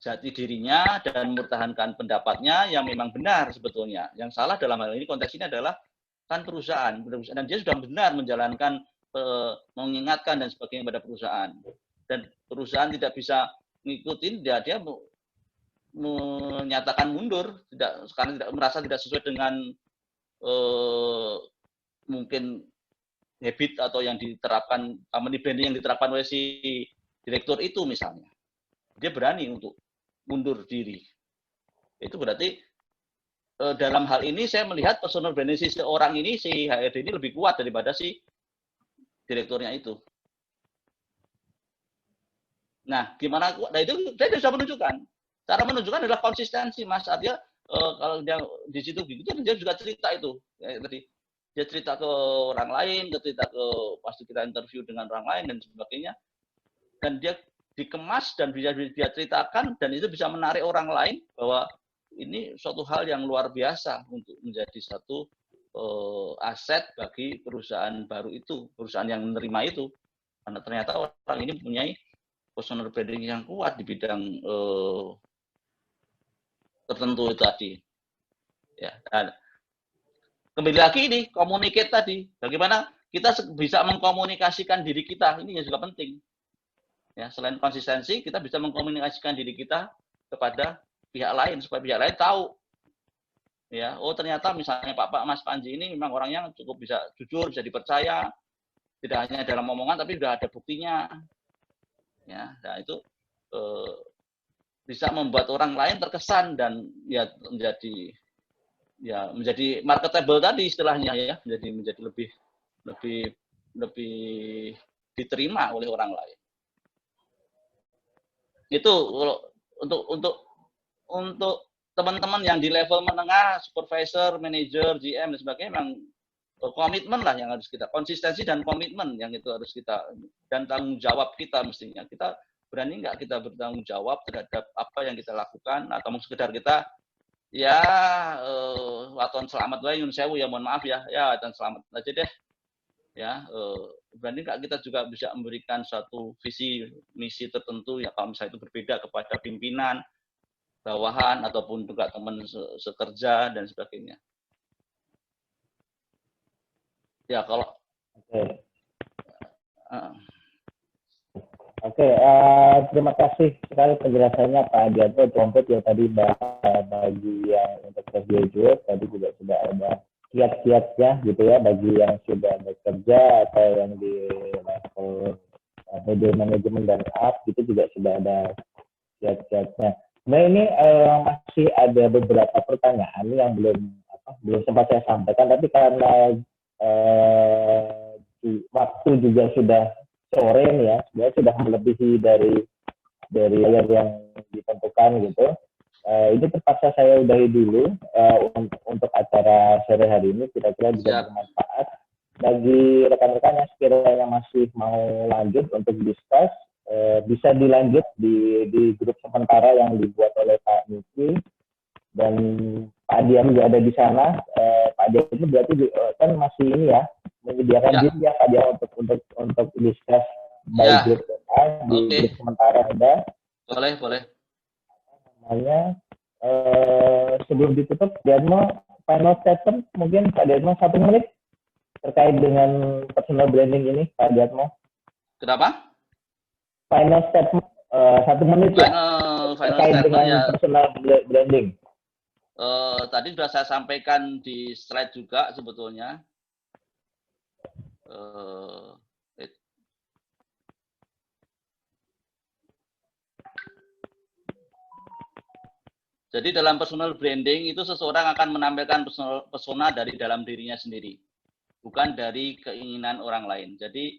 jati dirinya dan mempertahankan pendapatnya yang memang benar sebetulnya. Yang salah dalam hal ini konteks ini adalah kan perusahaan, dan dia sudah benar menjalankan, mengingatkan dan sebagainya pada perusahaan, dan perusahaan tidak bisa ngikutin, dia menyatakan mundur, sekarang tidak merasa tidak sesuai dengan mungkin habit atau yang diterapkan company branding yang diterapkan oleh si direktur itu misalnya, dia berani untuk mundur diri. Itu berarti dalam hal ini saya melihat personal branding si seorang ini, si HRD ini lebih kuat daripada si direkturnya itu. Nah, gimana kuat? Nah, itu dia bisa menunjukkan. Cara menunjukkan adalah konsistensi, Mas. Artinya kalau dia di situ begitu, dia juga cerita itu. Ya, tadi dia cerita ke orang lain, cerita ke pasti kita interview dengan orang lain dan sebagainya. Dan dia dikemas dan bisa dia ceritakan, dan itu bisa menarik orang lain bahwa ini suatu hal yang luar biasa untuk menjadi satu aset bagi perusahaan baru itu, perusahaan yang menerima itu, karena ternyata orang ini mempunyai personal branding yang kuat di bidang tertentu itu tadi. Ya, dan kembali lagi ini communicate tadi, bagaimana kita bisa mengkomunikasikan diri kita, ini yang juga penting. Ya, selain konsistensi, kita bisa mengkomunikasikan diri kita kepada pihak lain supaya pihak lain tahu, ya, oh ternyata misalnya Pak Mas Panji ini memang orang yang cukup bisa jujur, bisa dipercaya, tidak hanya dalam omongan tapi sudah ada buktinya, ya. Nah itu bisa membuat orang lain terkesan dan ya menjadi marketable tadi istilahnya, ya, menjadi lebih diterima oleh orang lain. Itu untuk teman-teman yang di level menengah, supervisor, manager, GM dan sebagainya, memang komitmen lah yang harus kita, konsistensi dan komitmen yang itu harus kita, dan tanggung jawab kita mestinya. Kita berani nggak kita bertanggung jawab terhadap apa yang kita lakukan, atau mungkin sekedar kita ya waton selamat wae nyun sewu ya, mohon maaf ya waton selamat aja deh ya. Berani nggak kita juga bisa memberikan suatu visi misi tertentu ya, kalau misalnya itu berbeda kepada pimpinan bawahan ataupun juga teman sekerja dan sebagainya ya. Kalau Oke, terima kasih sekali penjelasannya Pak Adianto. Trompet ya tadi bagi yang untuk graduate tadi juga sudah ada kiat-kiatnya gitu ya, bagi yang sudah bekerja atau yang di level media manajemen dan up gitu juga sudah ada kiat-kiatnya. Nah ini masih ada beberapa pertanyaan yang belum sempat saya sampaikan, tapi karena waktu juga sudah sore nih ya, sebenarnya sudah melebihi dari yang ditentukan gitu. Ini terpaksa saya udahi dulu untuk acara sore hari ini, kira-kira bisa bermanfaat bagi rekan-rekan yang sekiranya masih mau lanjut untuk discuss, bisa dilanjut di grup sementara yang dibuat oleh Pak Niki dan Pak Dian juga ada di sana. Pak Dian itu berarti kan masih ini ya, menyediakan diri ya Pak Dian untuk discuss by grup di grup sementara ada. Boleh. Namanya sebelum ditutup, Dianmo final statement mungkin Pak Dianmo 1 menit terkait dengan personal branding ini, Pak Dianmo. Kenapa? Final statement 1 menit terkait dengan ya, personal branding. Tadi sudah saya sampaikan di slide juga sebetulnya. Jadi dalam personal branding itu seseorang akan menampilkan persona dari dalam dirinya sendiri, bukan dari keinginan orang lain. Jadi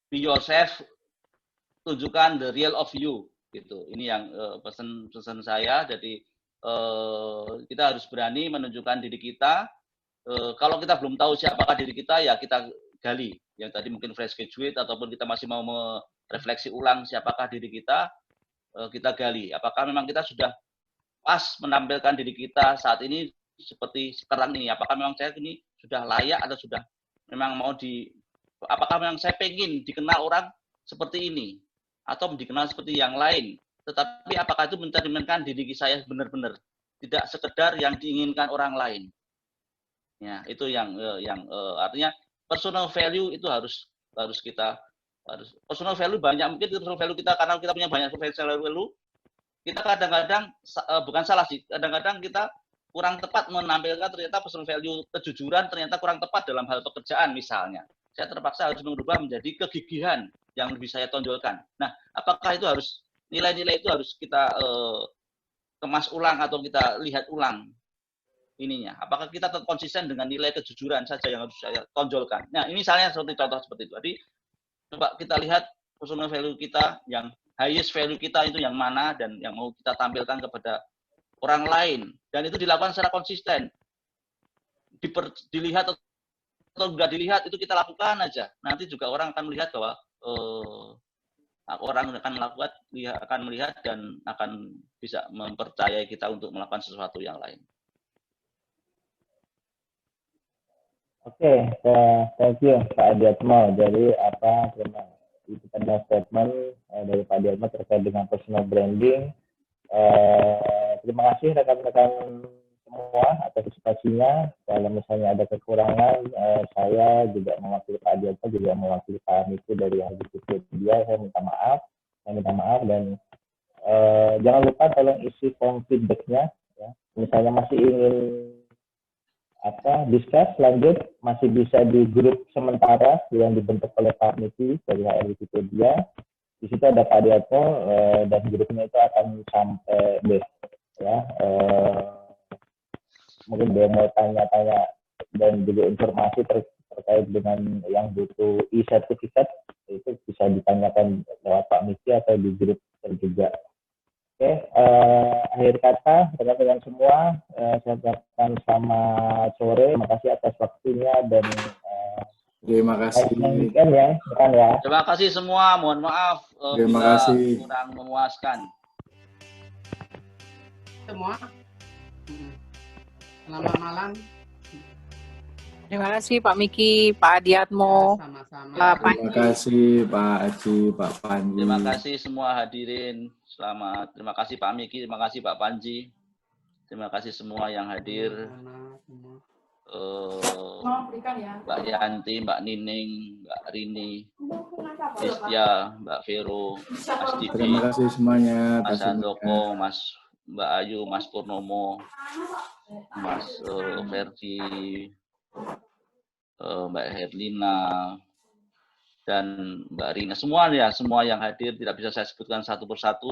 be yourself, tunjukkan the real of you, gitu. Ini yang pesan saya. Jadi kita harus berani menunjukkan diri kita. Kalau kita belum tahu siapakah diri kita, ya kita gali. Yang tadi mungkin fresh graduate ataupun kita masih mau merefleksi ulang siapakah diri kita gali. Apakah memang kita sudah pas menampilkan diri kita saat ini seperti sekarang ini? Apakah memang saya ini sudah layak atau sudah memang apakah memang saya pengen dikenal orang seperti ini atau dikenal seperti yang lain? Tetapi apakah itu mencerminkan diri saya benar-benar, tidak sekedar yang diinginkan orang lain? Ya, itu yang artinya personal value itu harus kita personal value banyak, mungkin personal value kita karena kita punya banyak personal value, kita kadang-kadang bukan salah sih, kadang-kadang kita kurang tepat menampilkan ternyata personal value kejujuran ternyata kurang tepat dalam hal pekerjaan misalnya. Saya terpaksa harus mengubah menjadi kegigihan yang lebih saya tonjolkan. Nah, apakah itu harus nilai-nilai itu harus kita kemas ulang atau kita lihat ulang ininya? Apakah kita tetap konsisten dengan nilai kejujuran saja yang harus saya tonjolkan? Nah, ini misalnya seperti contoh seperti itu. Jadi coba kita lihat personal value kita, yang highest value kita itu yang mana dan yang mau kita tampilkan kepada orang lain. Dan itu dilakukan secara konsisten. Dilihat atau nggak dilihat, itu kita lakukan aja. Nanti juga orang akan melihat bahwa orang akan melihat dan akan bisa mempercayai kita untuk melakukan sesuatu yang lain. Oke, thank you Pak Adiatmo. Jadi itu adalah statement dari Pak Adiatmo terkait dengan personal branding. Terima kasih rekan-rekan semua atas partisipasinya. Kalau misalnya ada kekurangan, saya juga mewakili Pak Adiatmo, juga mewakili Pak Niki dari yang dia. Saya minta maaf dan jangan lupa tolong isi form feedbacknya. Ya. Misalnya masih ingin discuss lanjut, masih bisa di grup sementara yang dibentuk oleh Pak Niki dari HR Wikipedia. Di situ ada Pak Adiatmo dan grupnya itu akan sampai besok ya. Mungkin dia mau tanya-tanya dan juga informasi terkait dengan yang butuh e-sertifikat itu bisa ditanyakan lewat Pak Niki atau di grup juga. Oke, akhir kata rekan-rekan semua, saya ucapkan selamat sore. Terima kasih atas waktunya dan Terima kasih. Demikian ya, rekan ya. Terima kasih semua. Mohon maaf Terima bila kasih. kurang memuaskan. Semua. Selamat malam. Terima kasih Pak Miki, Pak Adiatmo, Sama-sama. Pak Terima Panji. kasih Pak Aji, Pak Panji. Terima kasih semua hadirin. Selamat. Terima kasih Pak Miki. Terima kasih Pak Panji. Terima kasih semua yang hadir. Mbak Yanti, Mbak Nining, Mbak Rini, Kristia, Mbak Vero, Mas Didi, Terima kasih semuanya. Mas atas Handoko, Mbak Ayu, Mas Purnomo, Mas Ferdi, Mbak Herlina, dan Mbak Rina. Semua ya, semua yang hadir tidak bisa saya sebutkan satu persatu.